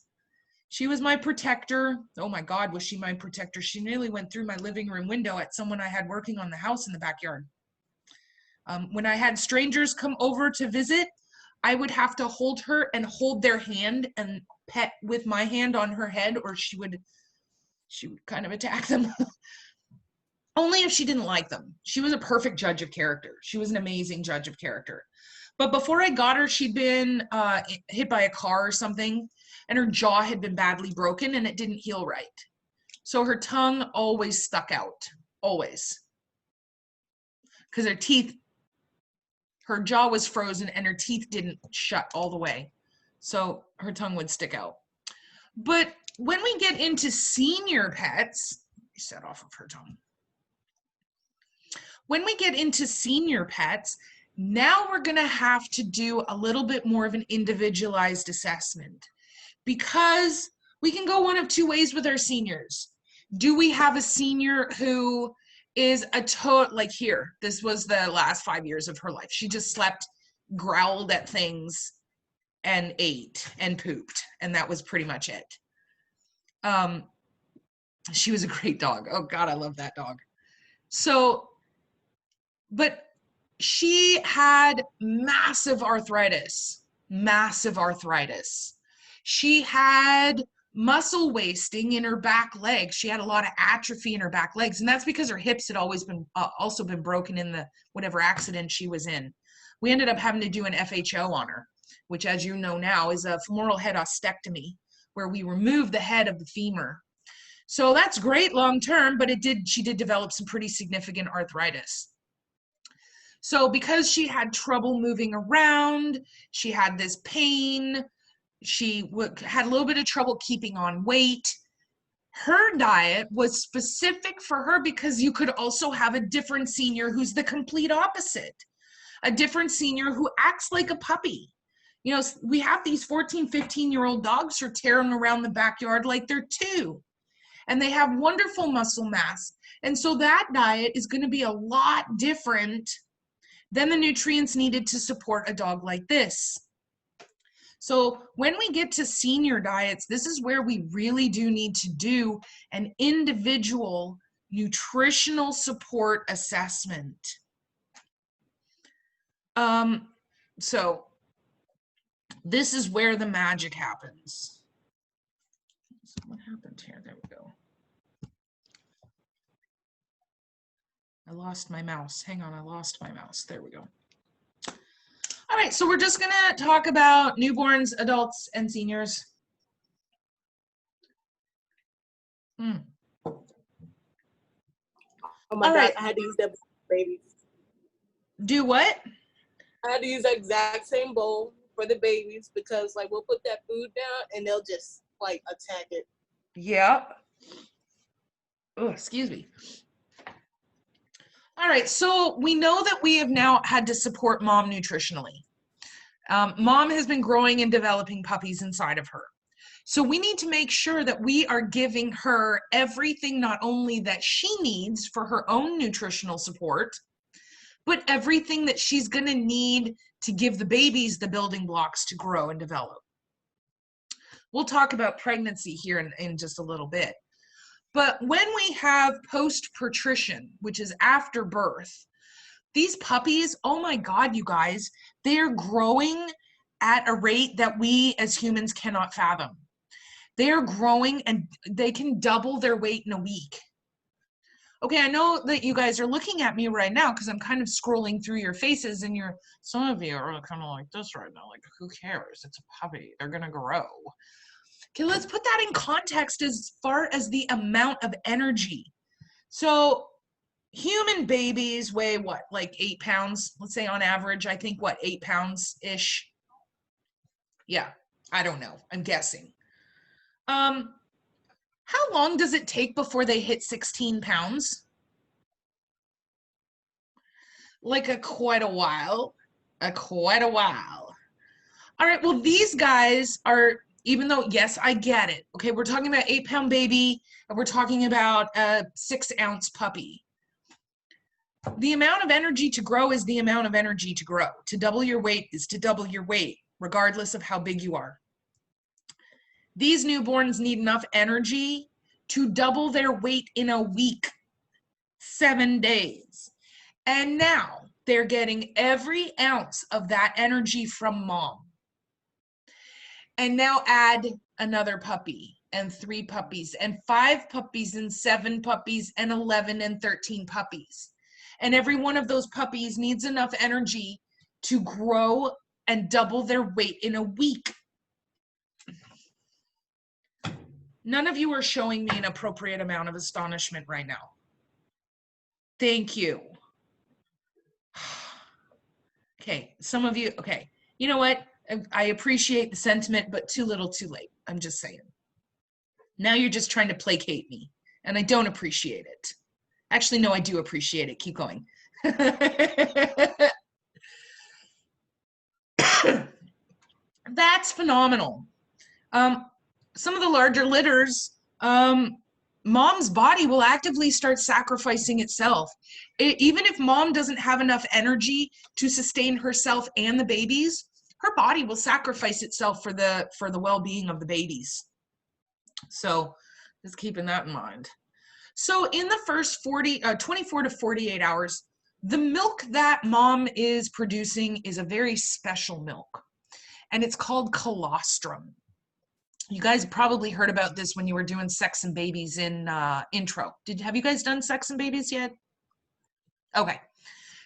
She was my protector. Oh my God, was she my protector? She nearly went through my living room window at someone I had working on the house in the backyard. When I had strangers come over to visit, I would have to hold her and hold their hand and pet with my hand on her head, or she would kind of attack them. only if she didn't like them. She was a perfect judge of character. She was an amazing judge of character. But before I got her, she'd been hit by a car or something, and her jaw had been badly broken and it didn't heal right. So her tongue always stuck out, always. Because her jaw was frozen and her teeth didn't shut all the way. So her tongue would stick out. But when we get into senior pets, set off of her tongue. When we get into senior pets, now we're going to have to do a little bit more of an individualized assessment, because we can go one of two ways with our seniors. Do we have a senior who is like here, this was the last 5 years of her life. She just slept, growled at things, and ate and pooped, and that was pretty much it. She was a great dog. Oh God, I love that dog. So, but she had massive arthritis. She had muscle wasting in her back legs. She had a lot of atrophy in her back legs, and that's because her hips had always been also been broken in the whatever accident she was in. We ended up having to do an FHO on her, which, as you know now, is a femoral head ostectomy, where we remove the head of the femur. So that's great long term, but she did develop some pretty significant arthritis. So because she had trouble moving around, she had this pain, she had a little bit of trouble keeping on weight. Her diet was specific for her because you could also have a different senior who's the complete opposite. A different senior who acts like a puppy. You know, we have these 14, 15-year-old dogs who are tearing around the backyard like they're 2. And they have wonderful muscle mass. And so that diet is going to be a lot different than the nutrients needed to support a dog like this. So when we get to senior diets, this is where we really do need to do an individual nutritional support assessment. So this is where the magic happens. So what happened here? There we go. I lost my mouse. Hang on, I lost my mouse. There we go. All right, so we're just gonna talk about newborns, adults, and seniors. Oh my All God, right. I had to use that bowl for babies. Do what? I had to use the exact same bowl for the babies because, like, we'll put that food down and they'll just, like, attack it. Yep. Oh, excuse me. All right, so we know that we have now had to support mom nutritionally. Mom has been growing and developing puppies inside of her. So we need to make sure that we are giving her everything not only that she needs for her own nutritional support, but everything that she's going to need to give the babies the building blocks to grow and develop. We'll talk about pregnancy here in just a little bit. But when we have post-patrician, which is after birth, these puppies, oh my God, you guys, they're growing at a rate that we as humans cannot fathom. They're growing and they can double their weight in a week. Okay, I know that you guys are looking at me right now because I'm kind of scrolling through your faces and some of you are kind of like this right now, like, who cares? It's a puppy, they're gonna grow. Okay, let's put that in context as far as the amount of energy. So human babies weigh what, like 8 pounds? Let's say on average, I think what, 8 pounds-ish? Yeah, I don't know, I'm guessing. How long does it take before they hit 16 pounds? Like quite a while. Quite a while. All right, well, these guys are, even though, yes, I get it. Okay, we're talking about 8-pound baby, and we're talking about a 6-ounce puppy. The amount of energy to grow is the amount of energy to grow. To double your weight is to double your weight, regardless of how big you are. These newborns need enough energy to double their weight in a week, 7 days. And now they're getting every ounce of that energy from mom. And now add another puppy, and 3 puppies and 5 puppies and 7 puppies and 11 and 13 puppies. And every one of those puppies needs enough energy to grow and double their weight in a week. None of you are showing me an appropriate amount of astonishment right now. Thank you. Okay, some of you, okay. You know what? I appreciate the sentiment, but too little, too late. I'm just saying. Now you're just trying to placate me, and I don't appreciate it. Actually, no, I do appreciate it. Keep going. That's phenomenal. Some of the larger litters, mom's body will actively start sacrificing itself. Even if mom doesn't have enough energy to sustain herself and the babies, her body will sacrifice itself for the well-being of the babies. So just keeping that in mind. So in the first 24 to 48 hours, the milk that mom is producing is a very special milk, and it's called colostrum. You guys probably heard about this when you were doing Sex and Babies in intro. Have you guys done Sex and Babies yet? Okay.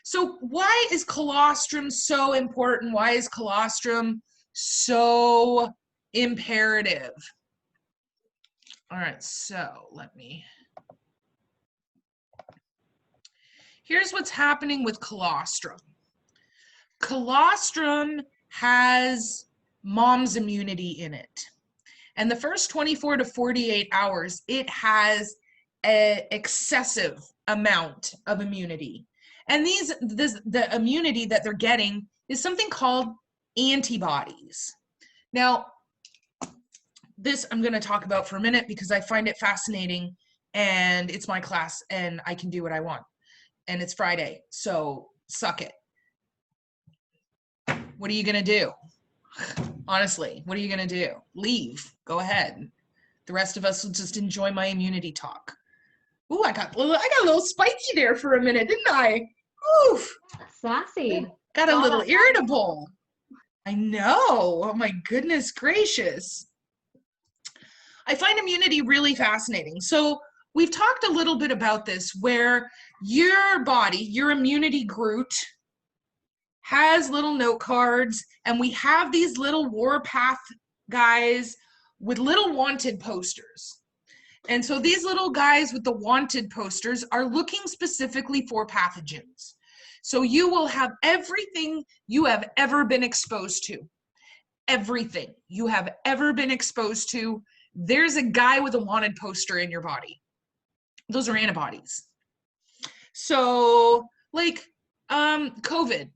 So why is colostrum so important? Why is colostrum so imperative? All right, so here's what's happening with colostrum. Colostrum has mom's immunity in it. And the first 24 to 48 hours, it has an excessive amount of immunity. And the immunity that they're getting is something called antibodies. Now, this I'm going to talk about for a minute because I find it fascinating, and it's my class and I can do what I want. And it's Friday, so suck it. What are you going to do? Honestly, what are you going to do? Leave. Go ahead. The rest of us will just enjoy my immunity talk. Ooh, I got a little spicy there for a minute, didn't I? Oof. Sassy. Got a little irritable. I know. Oh my goodness gracious. I find immunity really fascinating. So we've talked a little bit about this, where your body, your immunity Groot, has little note cards, and we have these little warpath guys with little wanted posters. And so these little guys with the wanted posters are looking specifically for pathogens. So you will have everything you have ever been exposed to. Everything you have ever been exposed to, there's a guy with a wanted poster in your body. Those are antibodies. So like COVID.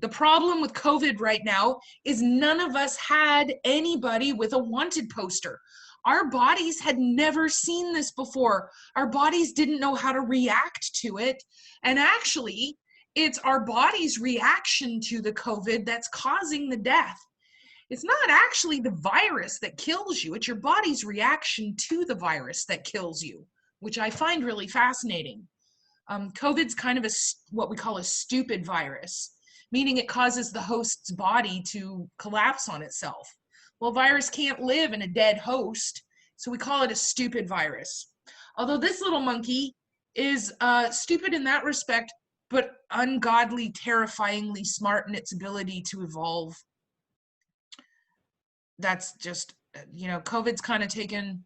The problem with COVID right now is none of us had anybody with a wanted poster. Our bodies had never seen this before. Our bodies didn't know how to react to it. And actually, it's our body's reaction to the COVID that's causing the death. It's not actually the virus that kills you. It's your body's reaction to the virus that kills you, which I find really fascinating. COVID's kind of what we call a stupid virus, meaning it causes the host's body to collapse on itself. Well, a virus can't live in a dead host, so we call it a stupid virus. Although this little monkey is stupid in that respect, but ungodly, terrifyingly smart in its ability to evolve. That's just, COVID's kind of taken,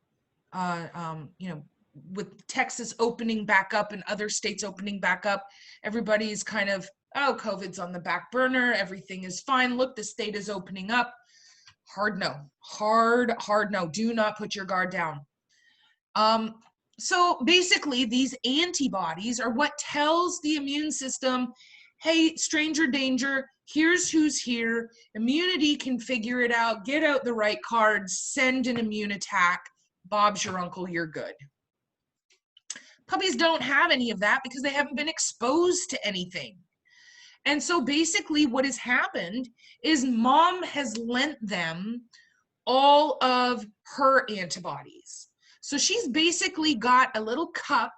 with Texas opening back up and other states opening back up, everybody's kind of, oh, COVID's on the back burner, everything is fine, look, the state is opening up. Hard no. Hard no. Do not put your guard down. So basically, these antibodies are what tells the immune system, hey, stranger danger, here's who's here, immunity can figure it out, get out the right cards, send an immune attack, Bob's your uncle, you're good. Puppies don't have any of that because they haven't been exposed to anything. And so basically what has happened is mom has lent them all of her antibodies. So she's basically got a little cup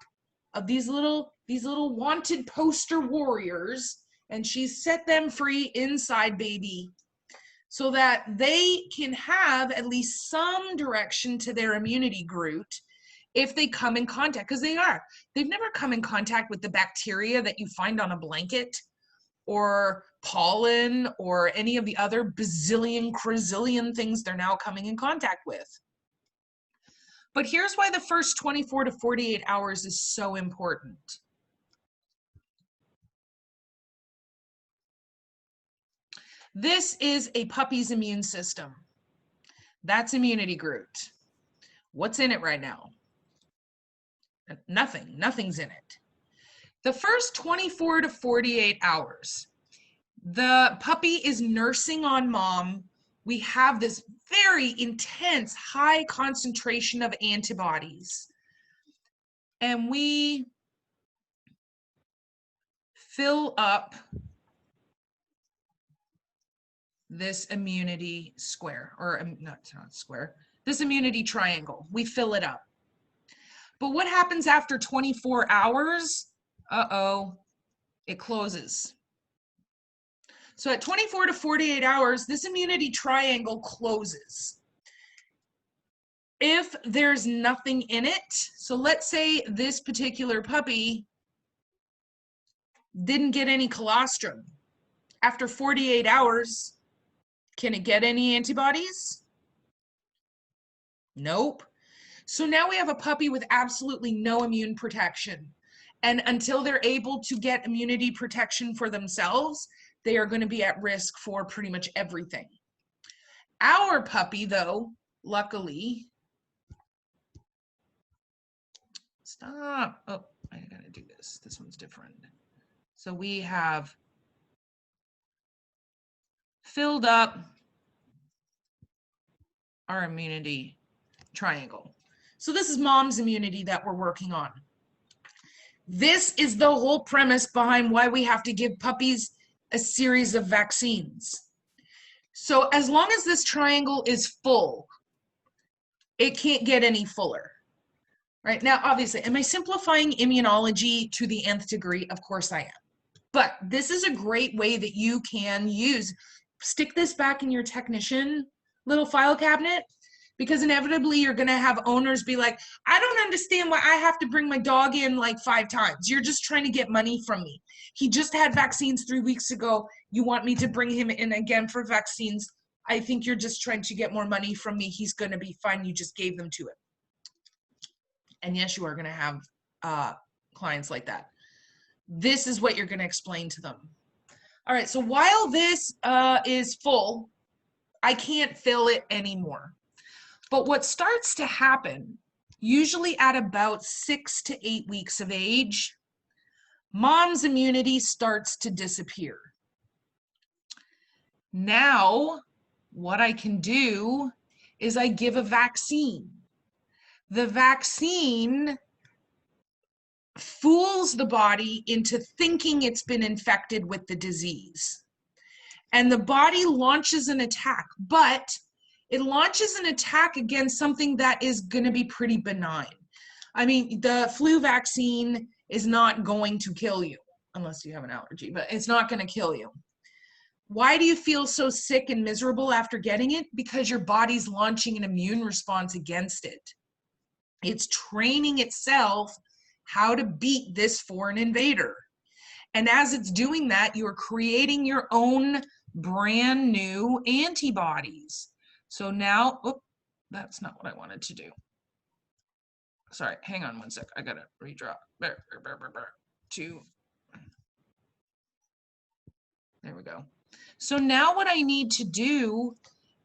of these little wanted poster warriors, and she's set them free inside baby. so that they can have at least some direction to their immunity group if they come in contact, because they've never come in contact with the bacteria that you find on a blanket or pollen or any of the other bazillion, quadrillion things they're now coming in contact with. But here's why the first 24 to 48 hours is so important. This is a puppy's immune system. That's immunity group. What's in it right now? Nothing. Nothing's in it. The first 24 to 48 hours, the puppy is nursing on mom. We have this very intense, high concentration of antibodies. And we fill up this immunity square, or not square, this immunity triangle. We fill it up. But what happens after 24 hours? It closes. So at 24 to 48 hours, this immunity triangle closes. If there's nothing in it, so let's say this particular puppy didn't get any colostrum. After 48 hours, can it get any antibodies? Nope. So now we have a puppy with absolutely no immune protection. And until they're able to get immunity protection for themselves, they are going to be at risk for pretty much everything. Our puppy, though, luckily, stop. Oh, I gotta do this. This one's different. So we have filled up our immunity triangle. So this is mom's immunity that we're working on. This is the whole premise behind why we have to give puppies a series of vaccines. So as long as this triangle is full, it can't get any fuller. Right now, obviously, am I simplifying immunology to the nth degree? Of course I am. But this is a great way that you can use. Stick this back in your technician little file cabinet, because inevitably you're going to have owners be like, I don't understand why I have to bring my dog in like 5 times. You're just trying to get money from me. He just had vaccines 3 weeks ago. You want me to bring him in again for vaccines. I think you're just trying to get more money from me. He's going to be fine. You just gave them to him. And yes, you are going to have clients like that. This is what you're going to explain to them. All right, so while this is full, I can't fill it anymore. But what starts to happen, usually at about 6 to 8 weeks of age, mom's immunity starts to disappear. Now, what I can do is I give a vaccine. The vaccine fools the body into thinking it's been infected with the disease. And the body launches an attack, but it launches an attack against something that is going to be pretty benign. I mean, the flu vaccine is not going to kill you unless you have an allergy, but it's not going to kill you. Why do you feel so sick and miserable after getting it? Because your body's launching an immune response against it. It's training itself how to beat this foreign invader. And as it's doing that, you're creating your own brand new antibodies. So now, that's not what I wanted to do. Sorry, hang on one sec. I gotta redraw. There we go. So now what I need to do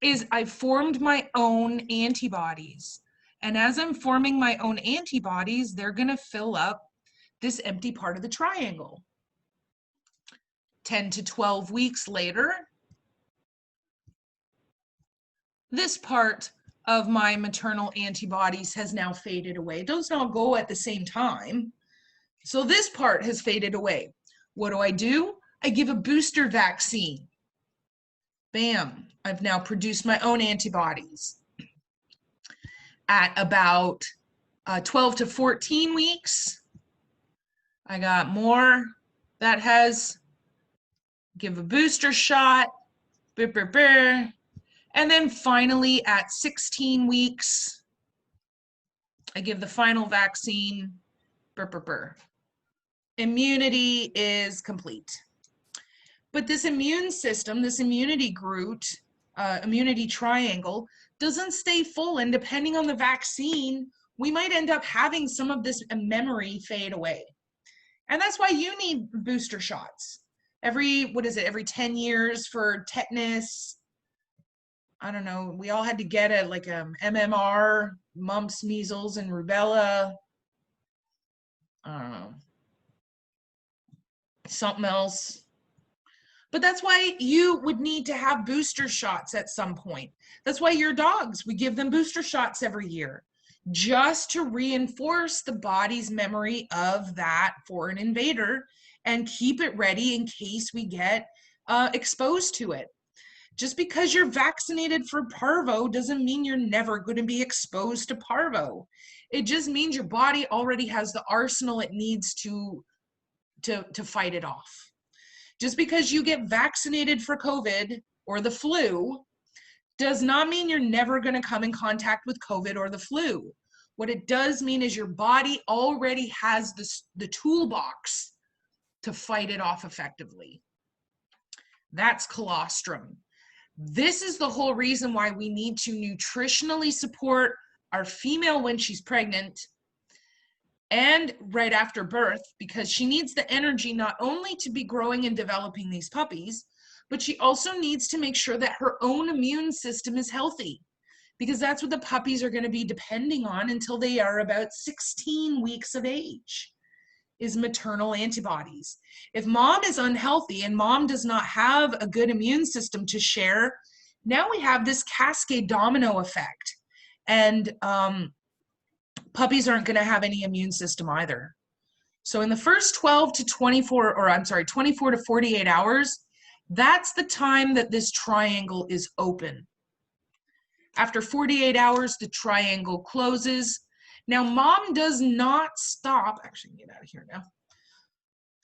is I've formed my own antibodies. And as I'm forming my own antibodies, they're gonna fill up this empty part of the triangle. 10 to 12 weeks later, this part of my maternal antibodies has now faded away. Those don't go at the same time. So this part has faded away. What do? I give a booster vaccine. Bam, I've now produced my own antibodies. At about 12 to 14 weeks, I got more that has, give a booster shot, Brr, brr, brr. And then finally at 16 weeks, I give the final vaccine. Brr, brr, brr. Immunity is complete. But this immune system, this immunity immunity triangle, doesn't stay full. And depending on the vaccine, we might end up having some of this memory fade away. And that's why you need booster shots. Every 10 years for tetanus. I don't know, we all had to get it like MMR, mumps, measles, and rubella. I don't know. Something else. But that's why you would need to have booster shots at some point. That's why your dogs, we give them booster shots every year, just to reinforce the body's memory of that foreign invader and keep it ready in case we get exposed to it. Just because you're vaccinated for parvo doesn't mean you're never going to be exposed to parvo. It just means your body already has the arsenal it needs to fight it off. Just because you get vaccinated for COVID or the flu does not mean you're never going to come in contact with COVID or the flu. What it does mean is your body already has the toolbox to fight it off effectively. That's colostrum. This is the whole reason why we need to nutritionally support our female when she's pregnant and right after birth, because she needs the energy not only to be growing and developing these puppies, but she also needs to make sure that her own immune system is healthy, because that's what the puppies are going to be depending on until they are about 16 weeks of age, is maternal antibodies. If mom is unhealthy and mom does not have a good immune system to share, now we have this cascade domino effect. And puppies aren't going to have any immune system either. So in the first 24 to 48 hours, that's the time that this triangle is open. After 48 hours, the triangle closes. Now, mom does not stop. Actually, get out of here now.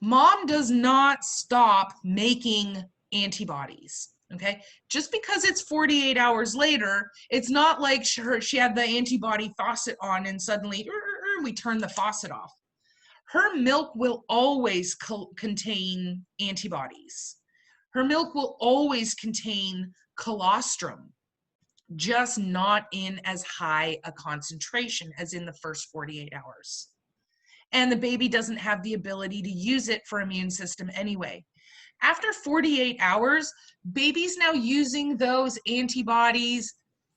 Mom does not stop making antibodies. Okay, just because it's 48 hours later, it's not like she had the antibody faucet on and suddenly we turn the faucet off. Her milk will always contain antibodies. Her milk will always contain colostrum, just not in as high a concentration as in the first 48 hours. And the baby doesn't have the ability to use it for immune system anyway. After 48 hours, baby's now using those antibodies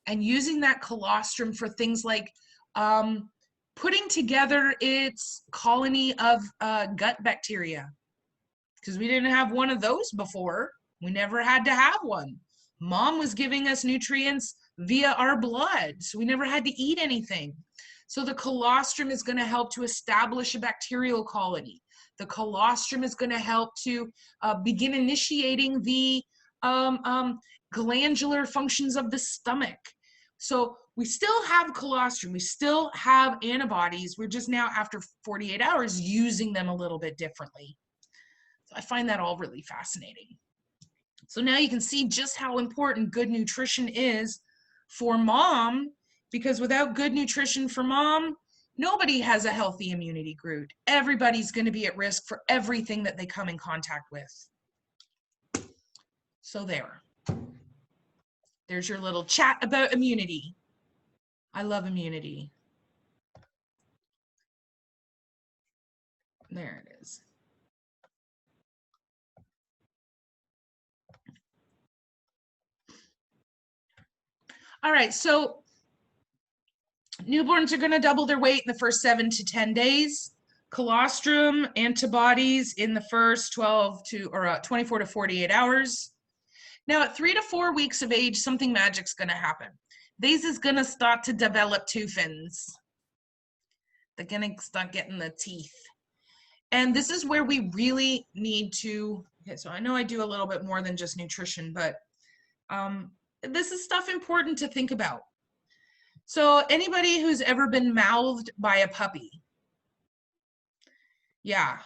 and using that colostrum for things like putting together its colony of gut bacteria. Because we didn't have one of those before. We never had to have one. Mom was giving us nutrients via our blood, so we never had to eat anything. So the colostrum is going to help to establish a bacterial colony. The colostrum is going to help to begin initiating the glandular functions of the stomach. So we still have colostrum, we still have antibodies. We're just now, after 48 hours, using them a little bit differently. So I find that all really fascinating. So now you can see just how important good nutrition is for mom, because without good nutrition for mom, nobody has a healthy immunity group. Everybody's going to be at risk for everything that they come in contact with. So there's your little chat about immunity. I love immunity. There it is. All right, so newborns are going to double their weight in the first 7 to 10 days. Colostrum antibodies in the first 24 to 48 hours. Now at 3 to 4 weeks of age, something magic's going to happen. These is going to start to develop two fins. They're going to start getting the teeth. And this is where we really need to, okay, so I know I do a little bit more than just nutrition, but this is stuff important to think about. So anybody who's ever been mouthed by a puppy, yeah,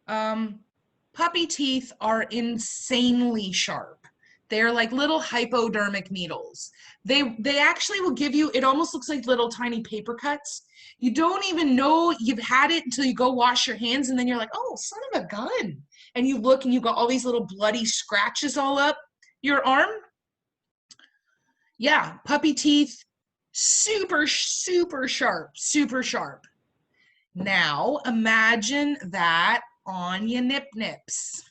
puppy teeth are insanely sharp. They're like little hypodermic needles. They actually will give you, it almost looks like little tiny paper cuts. You don't even know you've had it until you go wash your hands, and then you're like, oh, son of a gun. And you look and you've got all these little bloody scratches all up your arm. Yeah, puppy teeth, super, super sharp, super sharp. Now imagine that on your nip nips.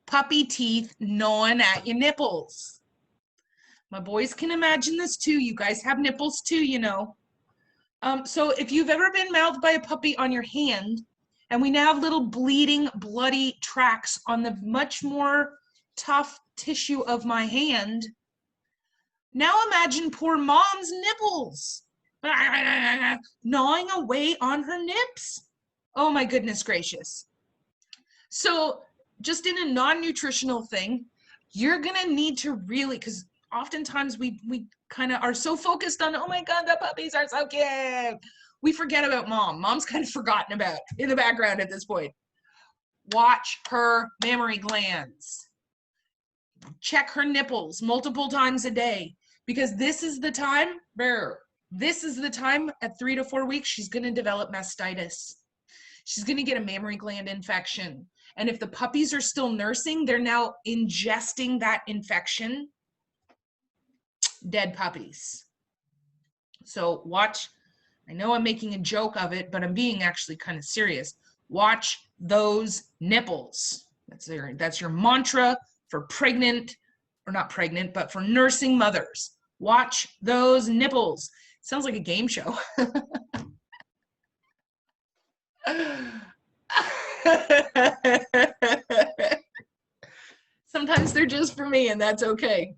Puppy teeth gnawing at your nipples. My boys can imagine this too. You guys have nipples too, you know. So if you've ever been mouthed by a puppy on your hand, and we now have little bleeding, bloody tracks on the much more tough tissue of my hand, now imagine poor mom's nipples gnawing away on her nips. Oh my goodness gracious. So just in a non-nutritional thing, you're gonna need to really, because oftentimes we kind of are so focused on, oh my God, the puppies are so cute. We forget about mom. Mom's kind of forgotten about in the background at this point. Watch her mammary glands. Check her nipples multiple times a day, because this is the time, at 3 to 4 weeks, she's gonna develop mastitis. She's gonna get a mammary gland infection. And if the puppies are still nursing, they're now ingesting that infection. Dead puppies. So watch, I know I'm making a joke of it, but I'm being actually kind of serious. Watch those nipples. That's your mantra for pregnant, or not pregnant, but for nursing mothers. Watch those nipples. Sounds like a game show. Sometimes they're just for me, and that's okay.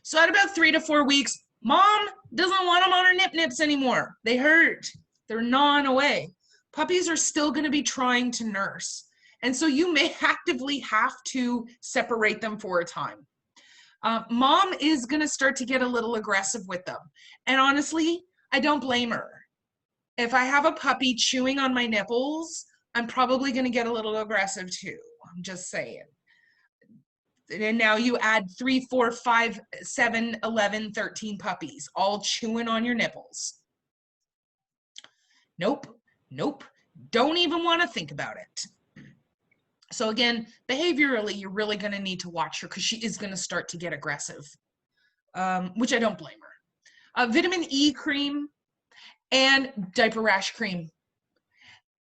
So at about 3 to 4 weeks, mom doesn't want them on her nip nips anymore. They hurt. They're gnawing away. Puppies are still going to be trying to nurse. And so you may actively have to separate them for a time. Mom is going to start to get a little aggressive with them. And honestly, I don't blame her. If I have a puppy chewing on my nipples, I'm probably going to get a little aggressive too. I'm just saying. And now you add 3, 4, 5, 7, 11, 13 puppies all chewing on your nipples. Nope, nope. Don't even want to think about it. So again, behaviorally, you're really going to need to watch her, because she is going to start to get aggressive, which I don't blame her. Vitamin E cream and diaper rash cream.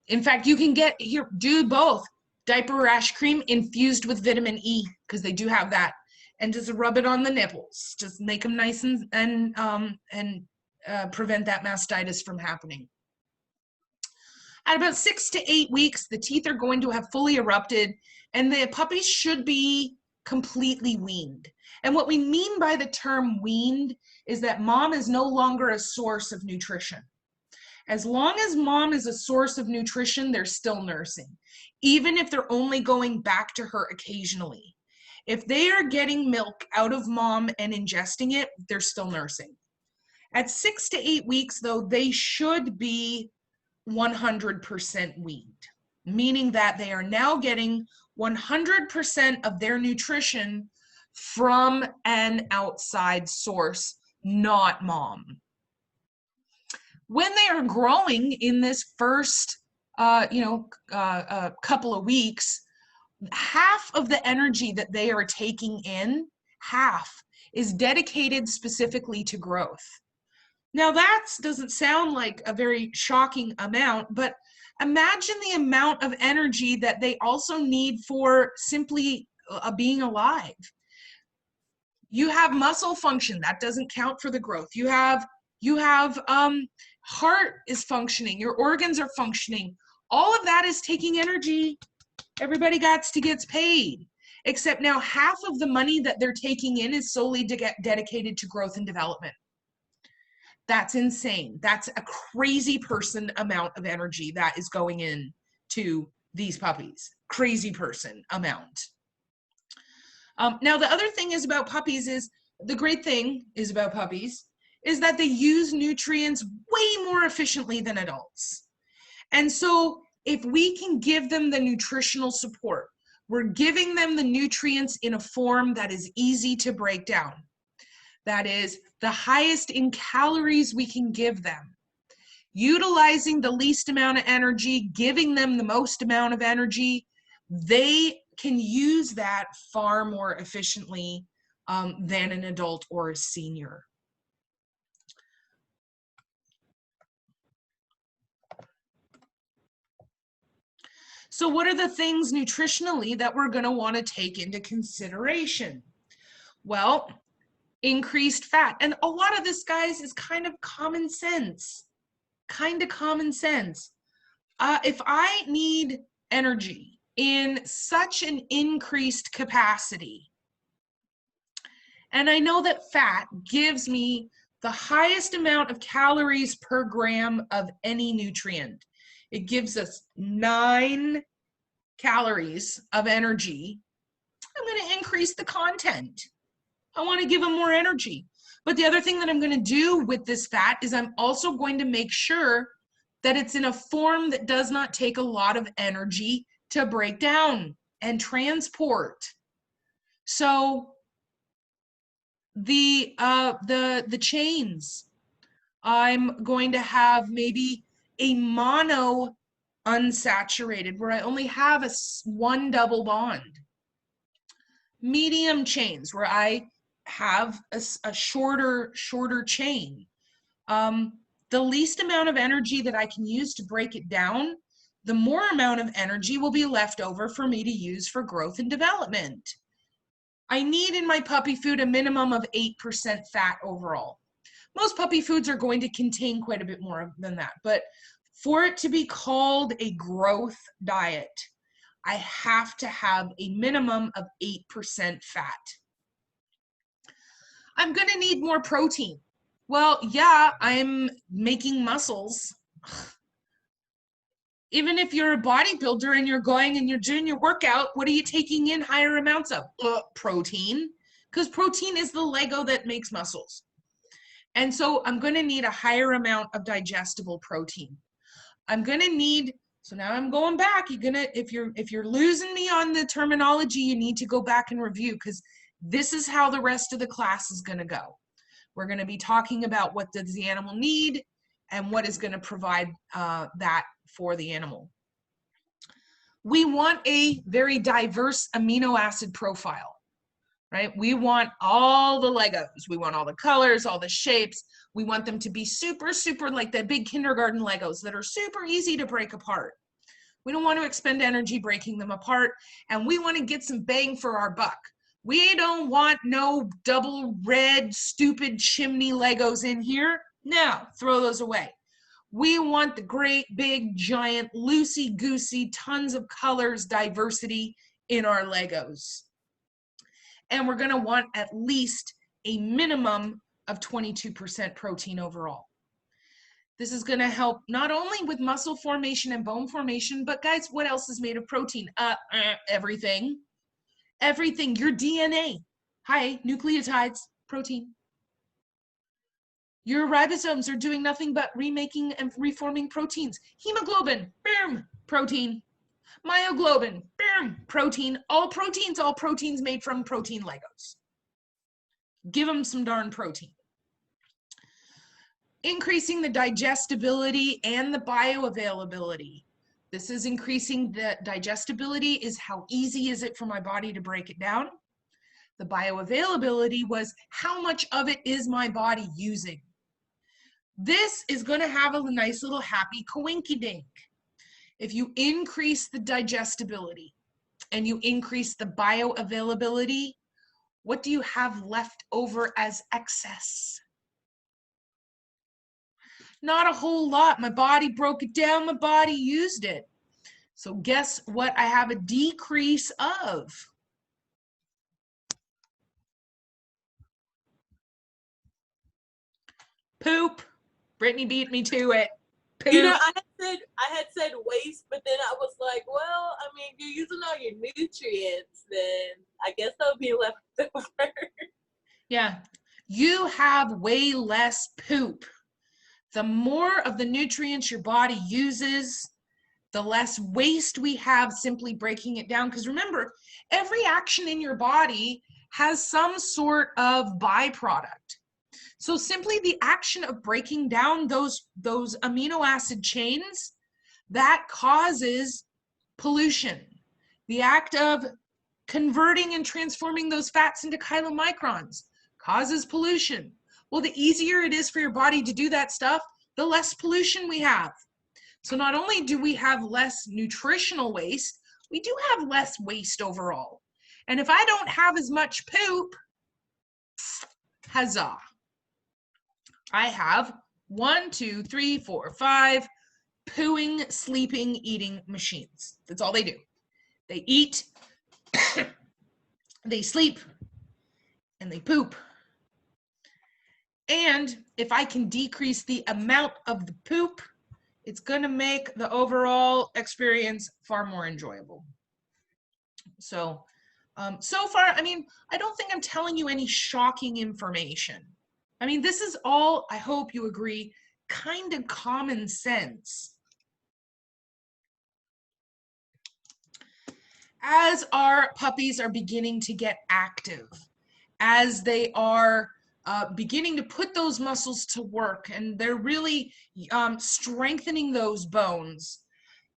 In fact, you can get here, do both. Diaper rash cream infused with vitamin E, because they do have that, and just rub it on the nipples. Just make them nice and prevent that mastitis from happening. At about 6 to 8 weeks, the teeth are going to have fully erupted, and the puppies should be completely weaned. And what we mean by the term weaned is that mom is no longer a source of nutrition. As long as mom is a source of nutrition, they're still nursing, even if they're only going back to her occasionally. If they are getting milk out of mom and ingesting it, they're still nursing. At 6 to 8 weeks, though, they should be 100% weaned, meaning that they are now getting 100% of their nutrition from an outside source, not mom. When they are growing in this first, couple of weeks, half of the energy that they are taking in, half, is dedicated specifically to growth. Now that doesn't sound like a very shocking amount, but imagine the amount of energy that they also need for simply being alive. You have muscle function, that doesn't count for the growth. You have heart is functioning, your organs are functioning. All of that is taking energy. Everybody gets paid, except now half of the money that they're taking in is solely dedicated to growth and development. That's insane. That's a crazy person amount of energy that is going in to these puppies. Crazy person amount. Now, the other thing is about puppies is, the great thing is about puppies is that they use nutrients way more efficiently than adults. And so if we can give them the nutritional support, We're giving them the nutrients in a form that is easy to break down. That is the highest in calories we can give them. Utilizing the least amount of energy, giving them the most amount of energy, they can use that far more efficiently than an adult or a senior. So what are the things nutritionally that we're going to want to take into consideration? Well, increased fat. And a lot of this, guys, is kind of common sense. If I need energy in such an increased capacity, and I know that fat gives me the highest amount of calories per gram of any nutrient. It gives us 9 calories of energy. I'm going to increase the content. I want to give them more energy. But the other thing that I'm going to do with this fat is I'm also going to make sure that it's in a form that does not take a lot of energy to break down and transport. So the chains, I'm going to have maybe a mono unsaturated where I only have one double bond. Medium chains where I have a shorter chain. The least amount of energy that I can use to break it down, the more amount of energy will be left over for me to use for growth and development. I need in my puppy food a minimum of 8% fat overall. Most puppy foods are going to contain quite a bit more than that, but for it to be called a growth diet, I have to have a minimum of 8% fat. I'm going to need more protein. Well, yeah, I'm making muscles. Even if you're a bodybuilder and you're going and you're doing your workout, what are you taking in higher amounts of? Protein, because protein is the Lego that makes muscles. And so I'm going to need a higher amount of digestible protein. I'm going to need, so now I'm going back. If you're losing me on the terminology, you need to go back and review, because this is how the rest of the class is going to go. We're going to be talking about what does the animal need and what is going to provide that for the animal. We want a very diverse amino acid profile, right? We want all the Legos. We want all the colors, all the shapes. We want them to be super, super like the big kindergarten Legos that are super easy to break apart. We don't want to expend energy breaking them apart, and we want to get some bang for our buck. We don't want no double red, stupid chimney Legos in here. No, throw those away. We want the great, big, giant, loosey-goosey, tons of colors, diversity in our Legos. And we're going to want at least a minimum of 22% protein overall. This is going to help not only with muscle formation and bone formation, but guys, what else is made of protein? Everything. Everything. Your DNA. Hi, nucleotides, protein. Your ribosomes are doing nothing but remaking and reforming proteins. Hemoglobin, boom, protein. Myoglobin, boom, protein. All proteins made from protein Legos. Give them some darn protein. Increasing the digestibility and the bioavailability. This is increasing the digestibility, is how easy is it for my body to break it down. The bioavailability was how much of it is my body using. This is going to have a nice little happy coinky-dink. If you increase the digestibility and you increase the bioavailability, what do you have left over as excess? Not a whole lot. My body broke it down, my body used it. So guess what I have a decrease of? Poop. Brittany beat me to it. Poop. You know, I had said waste, but then I was like, well, I mean, you're using all your nutrients, then I guess they'll be left over. Yeah, you have way less poop. The more of the nutrients your body uses, the less waste we have simply breaking it down. Because remember, every action in your body has some sort of byproduct. So simply the action of breaking down those amino acid chains, that causes pollution. The act of converting and transforming those fats into chylomicrons causes pollution. Well, the easier it is for your body to do that stuff, the less pollution we have. So not only do we have less nutritional waste, we do have less waste overall. And if I don't have as much poop, huzzah. I have 1, 2, 3, 4, 5 pooing, sleeping, eating machines. That's all they do. They eat, they sleep, and they poop. And if I can decrease the amount of the poop, it's going to make the overall experience far more enjoyable. So, so far, I mean, I don't think I'm telling you any shocking information. I mean, this is all, I hope you agree, kind of common sense. As our puppies are beginning to get active, as they are beginning to put those muscles to work, and they're really strengthening those bones,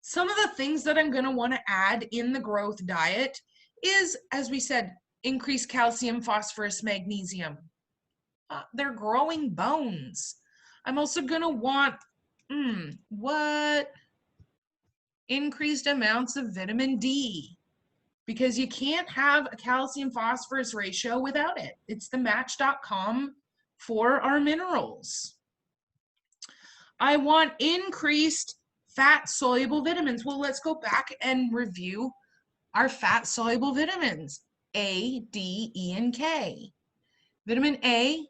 some of the things that I'm going to want to add in the growth diet is, as we said, increased calcium, phosphorus, magnesium. They're growing bones. I'm also going to want, increased amounts of vitamin D, because you can't have a calcium phosphorus ratio without it. It's the match.com for our minerals. I want increased fat soluble vitamins. Well, let's go back and review our fat soluble vitamins: A, D, E, and K. Vitamin A,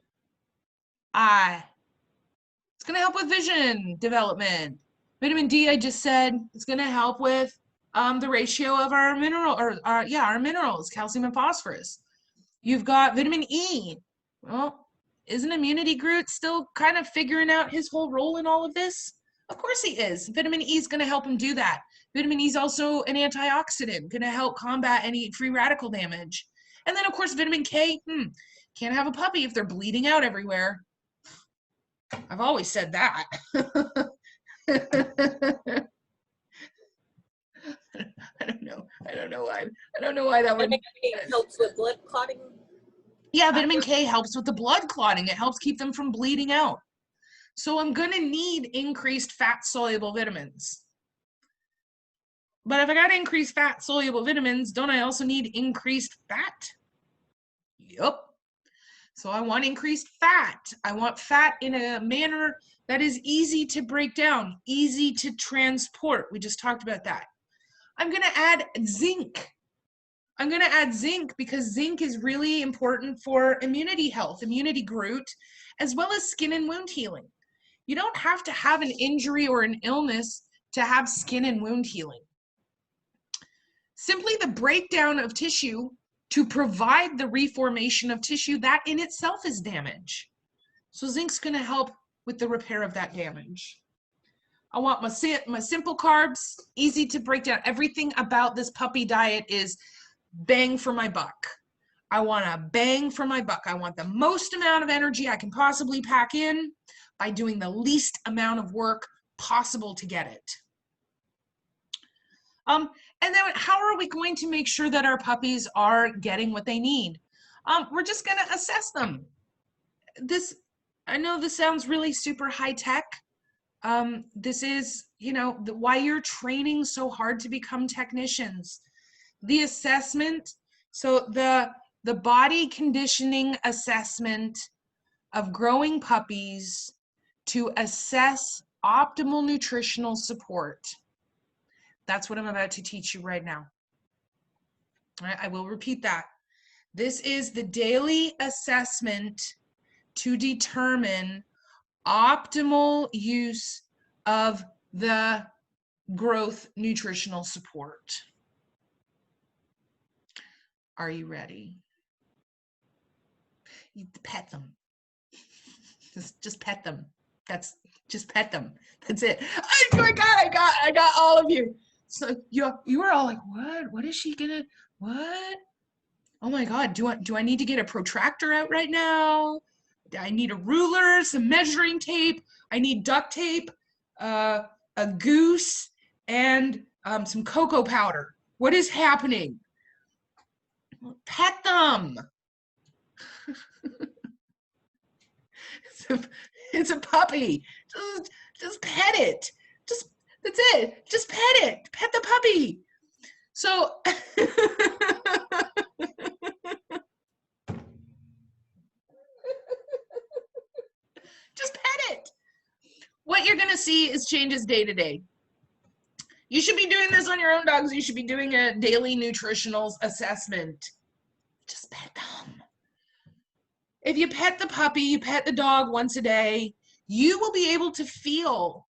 it's going to help with vision development. Vitamin D, I just said, it's going to help with the ratio of our our minerals, calcium and phosphorus. You've got vitamin E. Well, isn't Immunity Groot still kind of figuring out his whole role in all of this? Of course he is. Vitamin E is going to help him do that. Vitamin E is also an antioxidant, going to help combat any free radical damage. And then, of course, vitamin K. Can't have a puppy if they're bleeding out everywhere. I've always said that. I don't know why. I don't know why that would. Vitamin K helps with blood clotting. Yeah, vitamin K helps with the blood clotting. It helps keep them from bleeding out. So I'm going to need increased fat-soluble vitamins. But if I got increased fat-soluble vitamins, don't I also need increased fat? Yup. So I want increased fat. I want fat in a manner that is easy to break down, easy to transport. We just talked about that. I'm going to add zinc. I'm going to add zinc because zinc is really important for immunity health, Immunity Groot, as well as skin and wound healing. You don't have to have an injury or an illness to have skin and wound healing. Simply the breakdown of tissue to provide the reformation of tissue, that in itself is damage. So zinc's going to help with the repair of that damage. I want my simple carbs, easy to break down. Everything about this puppy diet is bang for my buck. I want a bang for my buck. I want the most amount of energy I can possibly pack in by doing the least amount of work possible to get it. And then how are we going to make sure that our puppies are getting what they need? We're just going to assess them. I know this sounds really super high tech. This is, why you're training so hard to become technicians. The assessment, so the body conditioning assessment of growing puppies to assess optimal nutritional support. That's what I'm about to teach you right now. All right, I will repeat that. This is the daily assessment to determine optimal use of the growth nutritional support. Are you ready? You pet them. Just pet them. Just pet them. That's it. Oh my God, I got all of you. So you were all like, what is she gonna, what? Oh my God, do I need to get a protractor out right now? I need a ruler, some measuring tape. I need duct tape, a goose, and some cocoa powder. What is happening? Pet them. It's a puppy. Just pet it. That's it. Just pet it. Pet the puppy. So just pet it. What you're gonna see is changes day to day. You should be doing this on your own dogs. You should be doing a daily nutritional assessment. Just pet them. If you pet the puppy, you pet the dog once a day, you will be able to feel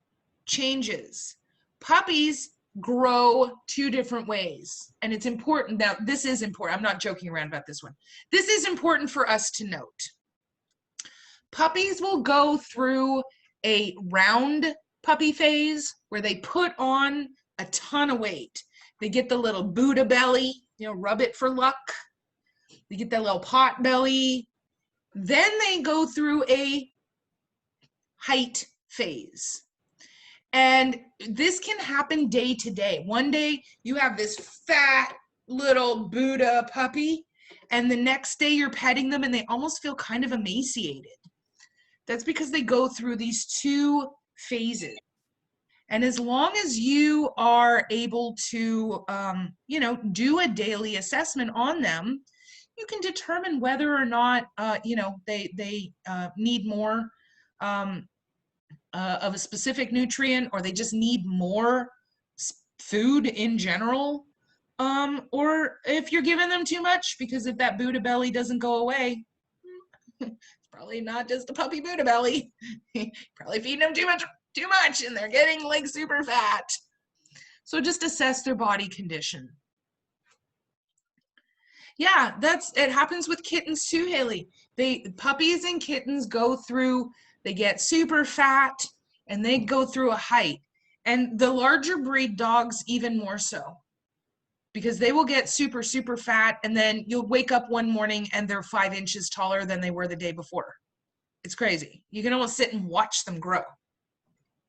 changes. Puppies grow 2 different ways, and it's important. Now, this is important. I'm not joking around about this one. This is important for us to note. Puppies will go through a round puppy phase where they put on a ton of weight. They get the little Buddha belly, rub it for luck. They get that little pot belly. Then they go through a height phase. And this can happen day to day. One day you have this fat little Buddha puppy, and the next day you're petting them and they almost feel kind of emaciated. That's because they go through these 2 phases. And as long as you are able to, do a daily assessment on them, you can determine whether or not, they need more of a specific nutrient, or they just need more food in general, or if you're giving them too much, because if that Buddha belly doesn't go away, it's probably not just a puppy Buddha belly. Probably feeding them too much, and they're getting like super fat. So just assess their body condition. Yeah, it happens with kittens too, Haley. Puppies and kittens go through, they get super fat and they go through a height. And the larger breed dogs even more so, because they will get super, super fat, and then you'll wake up one morning and they're 5 inches taller than they were the day before. It's crazy. You can almost sit and watch them grow.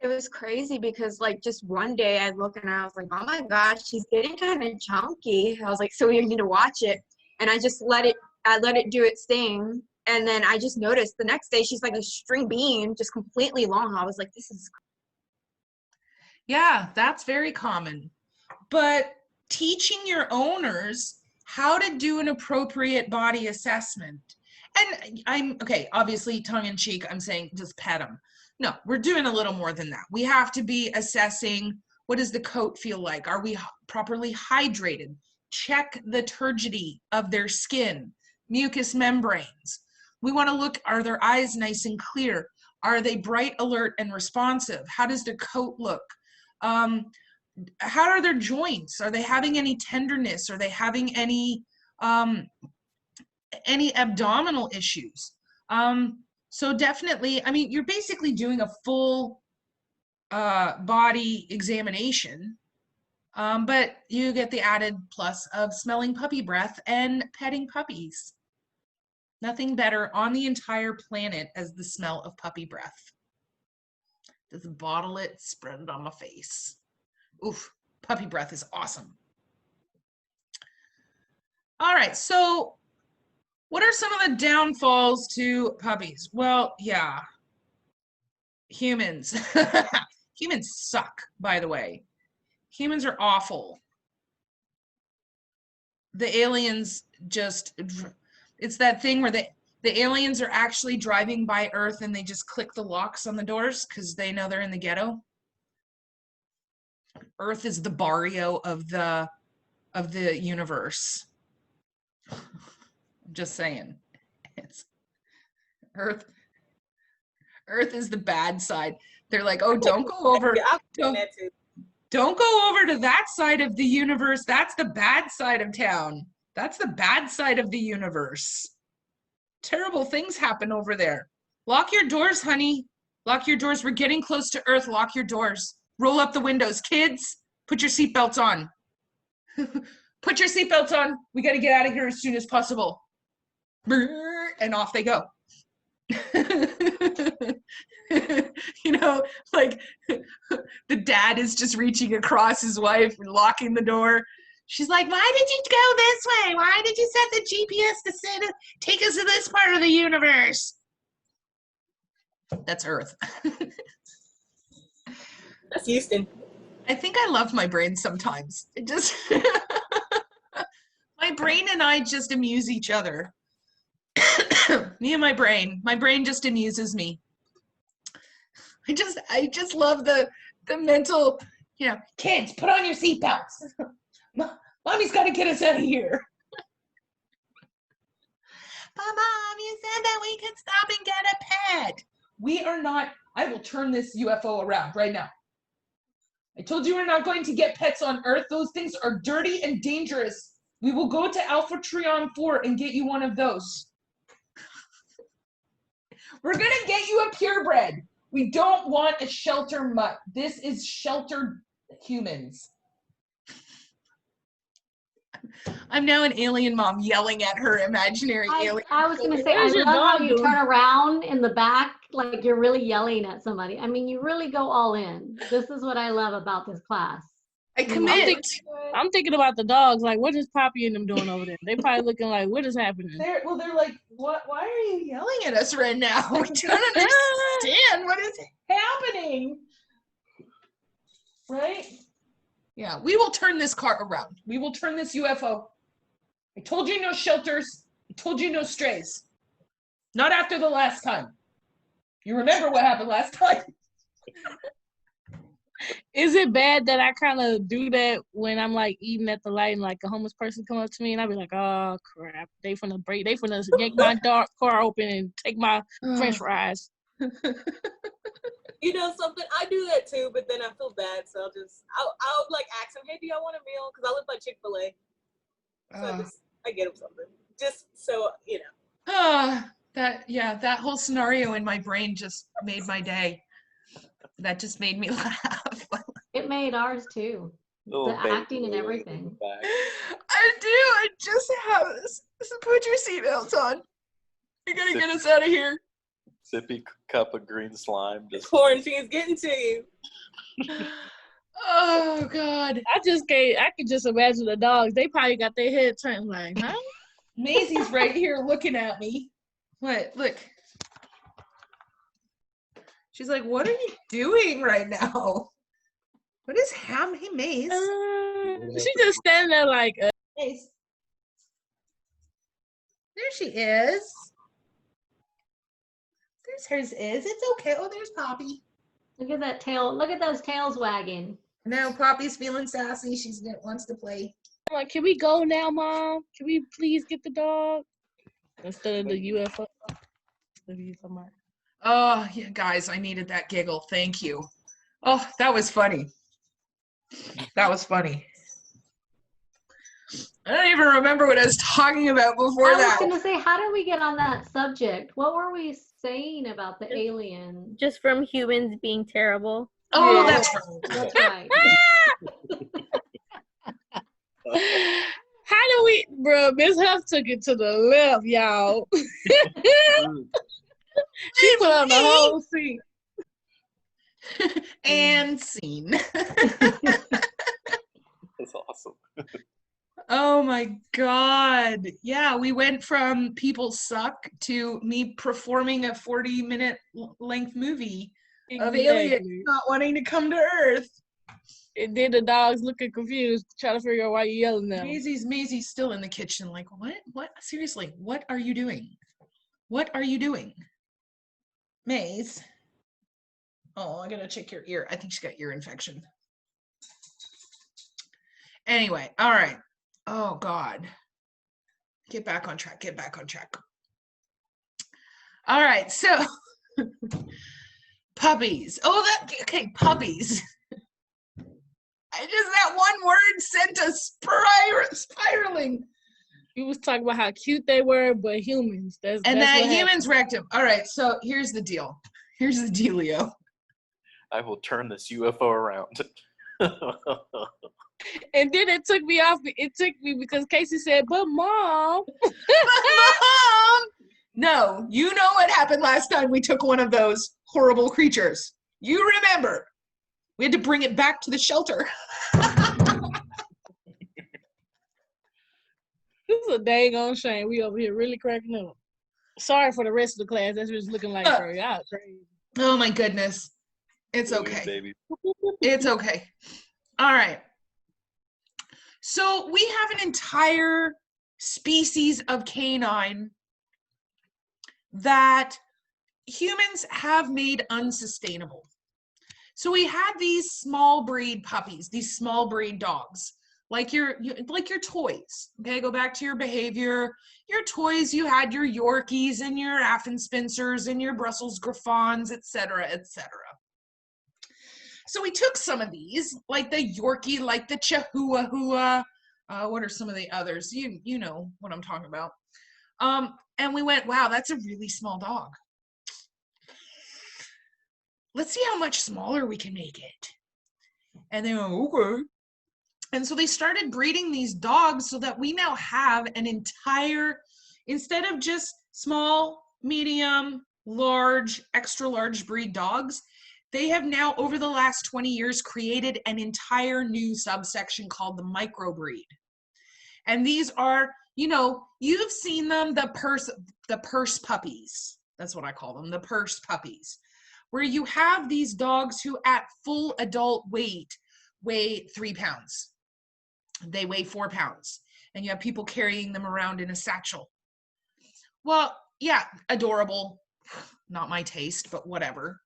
It was crazy because just one day I look and I was like, oh my gosh, she's getting kind of chunky. I was like, so we need to watch it. And I just let it do its thing. And then I just noticed the next day she's like a string bean, just completely long. I was like, this is. Yeah, that's very common. But teaching your owners how to do an appropriate body assessment. And obviously tongue in cheek, I'm saying just pet them. No, we're doing a little more than that. We have to be assessing, what does the coat feel like? Are we properly hydrated? Check the turgidity of their skin, mucous membranes. We want to look, are their eyes nice and clear? Are they bright, alert, and responsive? How does their coat look? How are their joints? Are they having any tenderness? Are they having any abdominal issues? So definitely, you're basically doing a full body examination, but you get the added plus of smelling puppy breath and petting puppies. Nothing better on the entire planet as the smell of puppy breath. Just bottle it, spread it on my face. Oof, puppy breath is awesome. All right, so what are some of the downfalls to puppies? Well, yeah, humans. Humans suck, by the way. Humans are awful. The aliens it's that thing where the aliens are actually driving by Earth and they just click the locks on the doors because they know they're in the ghetto. Earth is the barrio of the universe. I'm just saying. It's Earth is the bad side. They're like, oh, don't go over. Don't go over to that side of the universe. That's the bad side of town. That's the bad side of the universe. Terrible things happen over there. Lock your doors, honey. Lock your doors. We're getting close to Earth. Lock your doors. Roll up the windows. Kids, put your seatbelts on. Put your seatbelts on. We got to get out of here as soon as possible. Brrr, and off they go. You know, like the dad is just reaching across his wife and locking the door. She's like, why did you go this way? Why did you set the GPS to take us to this part of the universe? That's Earth. That's Houston. I think I love my brain sometimes. It just my brain and I just amuse each other. Me and my brain. My brain just amuses me. I just love the mental, you know, kids, put on your seatbelts. Mommy's got to get us out of here. But Mom, you said that we could stop and get a pet. We are not. I will turn this UFO around right now. I told you we're not going to get pets on Earth. Those things are dirty and dangerous. We will go to Alpha Trion 4 and get you one of those. We're going to get you a purebred. We don't want a shelter mutt. This is sheltered humans. I'm now an alien mom yelling at her imaginary alien. I was going to say, I Where's your love how dog you doing? turn around in the back like you're really yelling at somebody. I mean, you really go all in. This is what I love about this class. I You commit. I'm thinking about the dogs. Like, what is Poppy and them doing over there? They probably looking like, what is happening? They're like, what? Why are you yelling at us right now? We don't understand what is happening. Right? Yeah, we will turn this car around. We will turn this UFO. I told you no shelters. I told you no strays. Not after the last time. You remember what happened last time? Is it bad that I kind of do that when I'm like eating at the light and like a homeless person come up to me and I be like, oh crap, they finna yank my dark car open and take my French fries. You know something? I do that too, but then I feel bad, so I'll like ask them, hey, do y'all want a meal? Because I live by Chick-fil-A, so I get them something, just so you know. That whole scenario in my brain just made my day. That just made me laugh. It made ours too. Little The baby acting and in the everything. back. I do. I just have this. Put your seatbelts on. You're gonna get us out of here. Sippy cup of green slime. Just Quarantine's getting to you. Oh God. I can just imagine the dogs. They probably got their head turned like, huh? Maisie's right here looking at me. What? Look. She's like, what are you doing right now? What is happening? Hey, Maze. She just standing there like, Maze. There she is. There's hers is. It's okay. Oh, there's Poppy. Look at that tail. Look at those tails wagging. No, Poppy's feeling sassy. She wants to play. I'm like, can we go now, Mom? Can we please get the dog? Instead of the UFO. Oh, yeah, guys, I needed that giggle. Thank you. Oh, that was funny. That was funny. I don't even remember what I was talking about before I was that. going to say, how did we get on that subject? What were we saying about the alien? Just from humans being terrible. Oh, Yeah. that's right. That's right. How do we, bro? Miss Huff took it to the left, y'all. She put on the whole scene. And scene. That's awesome. Oh my God. Yeah, we went from people suck to me performing a 40-minute length movie of aliens not wanting to come to Earth. And then the dogs looking confused, trying to figure out why you yelling at them. Maisie's still in the kitchen like, what? Seriously, what are you doing? What are you doing? Maze. Oh, I gotta check your ear. I think she's got ear infection. Anyway, all right. Oh God. Get back on track. All right, so puppies. Okay, puppies. That one word sent us spiraling. You was talking about how cute they were, but humans. That's And what that happened. humans wrecked him. All right, so here's the deal. Here's the dealio. I will turn this UFO around. And then it took me off. It took me because Casey said, "But mom." Mom! No, you know what happened last time we took one of those horrible creatures. You remember. We had to bring it back to the shelter. This is a dang on shame. We over here really cracking up. Sorry for the rest of the class. That's just looking like for y'all crazy. Oh my goodness. It's Ooh, okay. baby. It's okay. All right. So we have an entire species of canine that humans have made unsustainable. So we had these small breed puppies, these small breed dogs, like your toys. Okay, go back to your behavior. Your toys, you had your Yorkies and your Affin Spencers and your Brussels Griffons, etc., etc. So we took some of these, like the Yorkie, like the Chihuahua. What are some of the others? You know what I'm talking about. And we went, wow, that's a really small dog. Let's see how much smaller we can make it. And they went, okay. And so they started breeding these dogs so that we now have an entire, instead of just small, medium, large, extra large breed dogs, they have now, over the last 20 years, created an entire new subsection called the microbreed. And these are, you know, you've seen them, the purse puppies. That's what I call them, the purse puppies, where you have these dogs who at full adult weight weigh 3 pounds. They weigh 4 pounds. And you have people carrying them around in a satchel. Well, yeah, adorable. Not my taste, but whatever.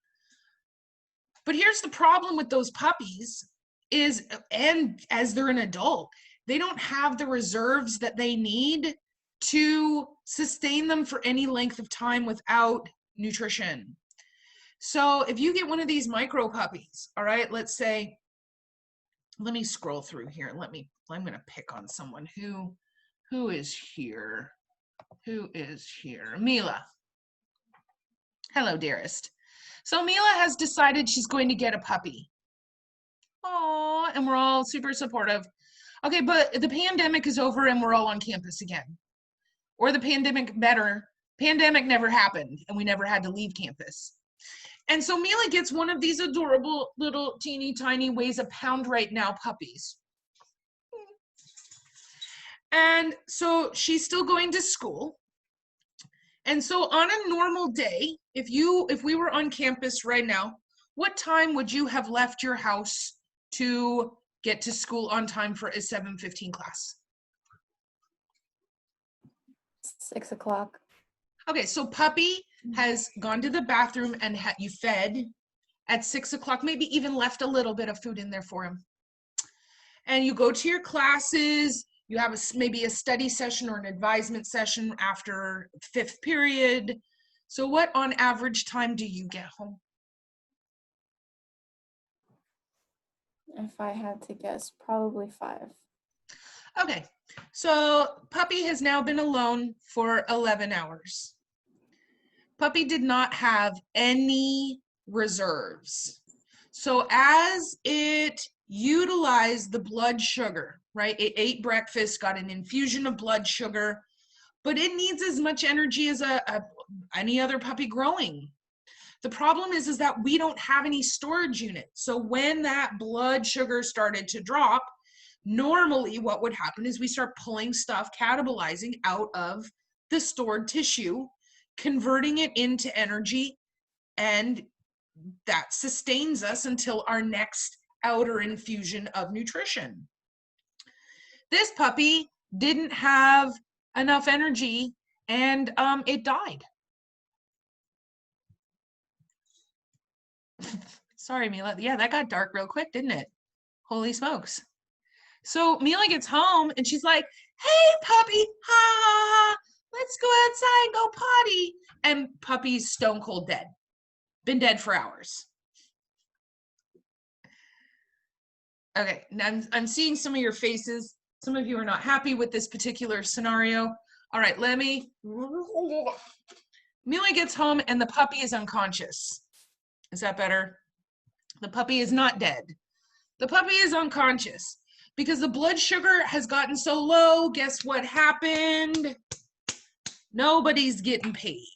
But here's the problem with those puppies is, and as they're an adult, they don't have the reserves that they need to sustain them for any length of time without nutrition. So if you get one of these micro puppies, all right, let's say, let me scroll through here. I'm going to pick on someone who is here. Who is here? Mila. Hello, dearest. So Mila has decided she's going to get a puppy. Aw, and we're all super supportive. Okay, but the pandemic is over and we're all on campus again. Or the pandemic never happened and we never had to leave campus. And so Mila gets one of these adorable little teeny tiny, weighs a pound right now, puppies. And so she's still going to school. And so on a normal day, if we were on campus right now, what time would you have left your house to get to school on time for a 7:15 class? 6 o'clock. Okay, so Puppy has gone to the bathroom and you fed at 6 o'clock, maybe even left a little bit of food in there for him. And you go to your classes, you have maybe a study session or an advisement session after 5th period. So what on average time do you get home? If I had to guess, probably 5. Okay, so Puppy has now been alone for 11 hours. Puppy did not have any reserves. So as it utilized the blood sugar, right? It ate breakfast, got an infusion of blood sugar, but it needs as much energy as any other puppy growing. The problem is that we don't have any storage unit. So when that blood sugar started to drop, normally what would happen is we start pulling stuff, catabolizing out of the stored tissue, converting it into energy, and that sustains us until our next outer infusion of nutrition. This puppy didn't have enough energy and it died. Sorry, Mila. Yeah, that got dark real quick, didn't it? Holy smokes. So Mila gets home and she's like, hey, Puppy, ha, let's go outside and go potty. And Puppy's stone cold dead. Been dead for hours. Okay, now I'm seeing some of your faces. Some of you are not happy with this particular scenario. All right, Mila gets home and the puppy is unconscious. Is that better? The puppy is not dead. The puppy is unconscious because the blood sugar has gotten so low. Guess what happened? Nobody's getting paid.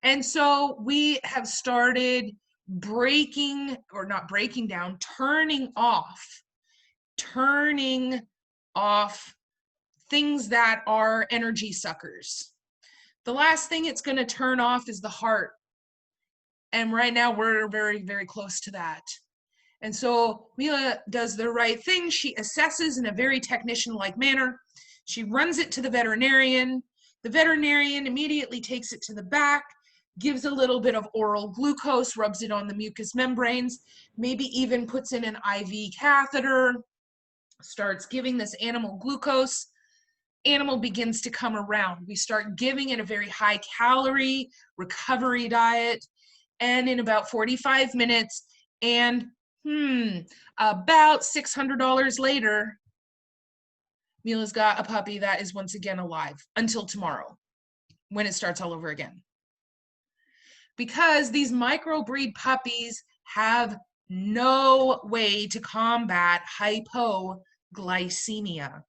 And so we have started breaking, or not breaking down, turning off things that are energy suckers. The last thing it's going to turn off is the heart. And right now we're very, very close to that. And so Mila does the right thing. She assesses in a very technician-like manner. She runs it to the veterinarian. The veterinarian immediately takes it to the back, gives a little bit of oral glucose, rubs it on the mucous membranes, maybe even puts in an IV catheter, starts giving this animal glucose. Animal begins to come around. We start giving it a very high calorie recovery diet. And in about 45 minutes and about $600 later, Mila's got a puppy that is once again alive until tomorrow when it starts all over again. Because these microbreed puppies have no way to combat hypoglycemia.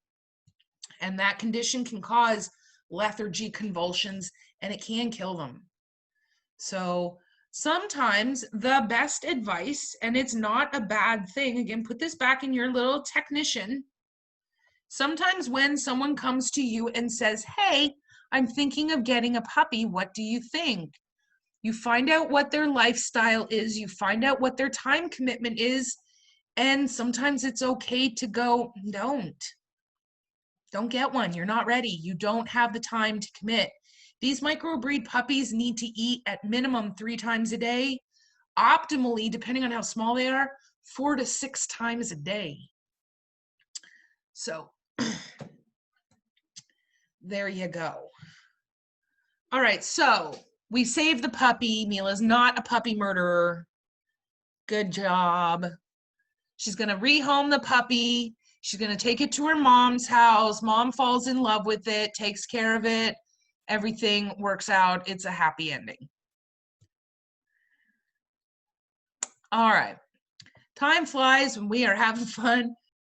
And that condition can cause lethargy, convulsions, and it can kill them. So sometimes the best advice, and it's not a bad thing, again, put this back in your little technician. Sometimes when someone comes to you and says, hey, I'm thinking of getting a puppy, what do you think? You find out what their lifestyle is, you find out what their time commitment is, and sometimes it's okay to go, don't get one, you're not ready, you don't have the time to commit. These microbreed puppies need to eat at minimum 3 times a day, optimally, depending on how small they are, 4 to 6 times a day. So there you go. All right, so we saved the puppy. Mila's not a puppy murderer. Good job. She's gonna rehome the puppy. She's gonna take it to her mom's house. Mom falls in love with it, takes care of it. Everything works out. It's a happy ending. All right. Time flies when we are having fun.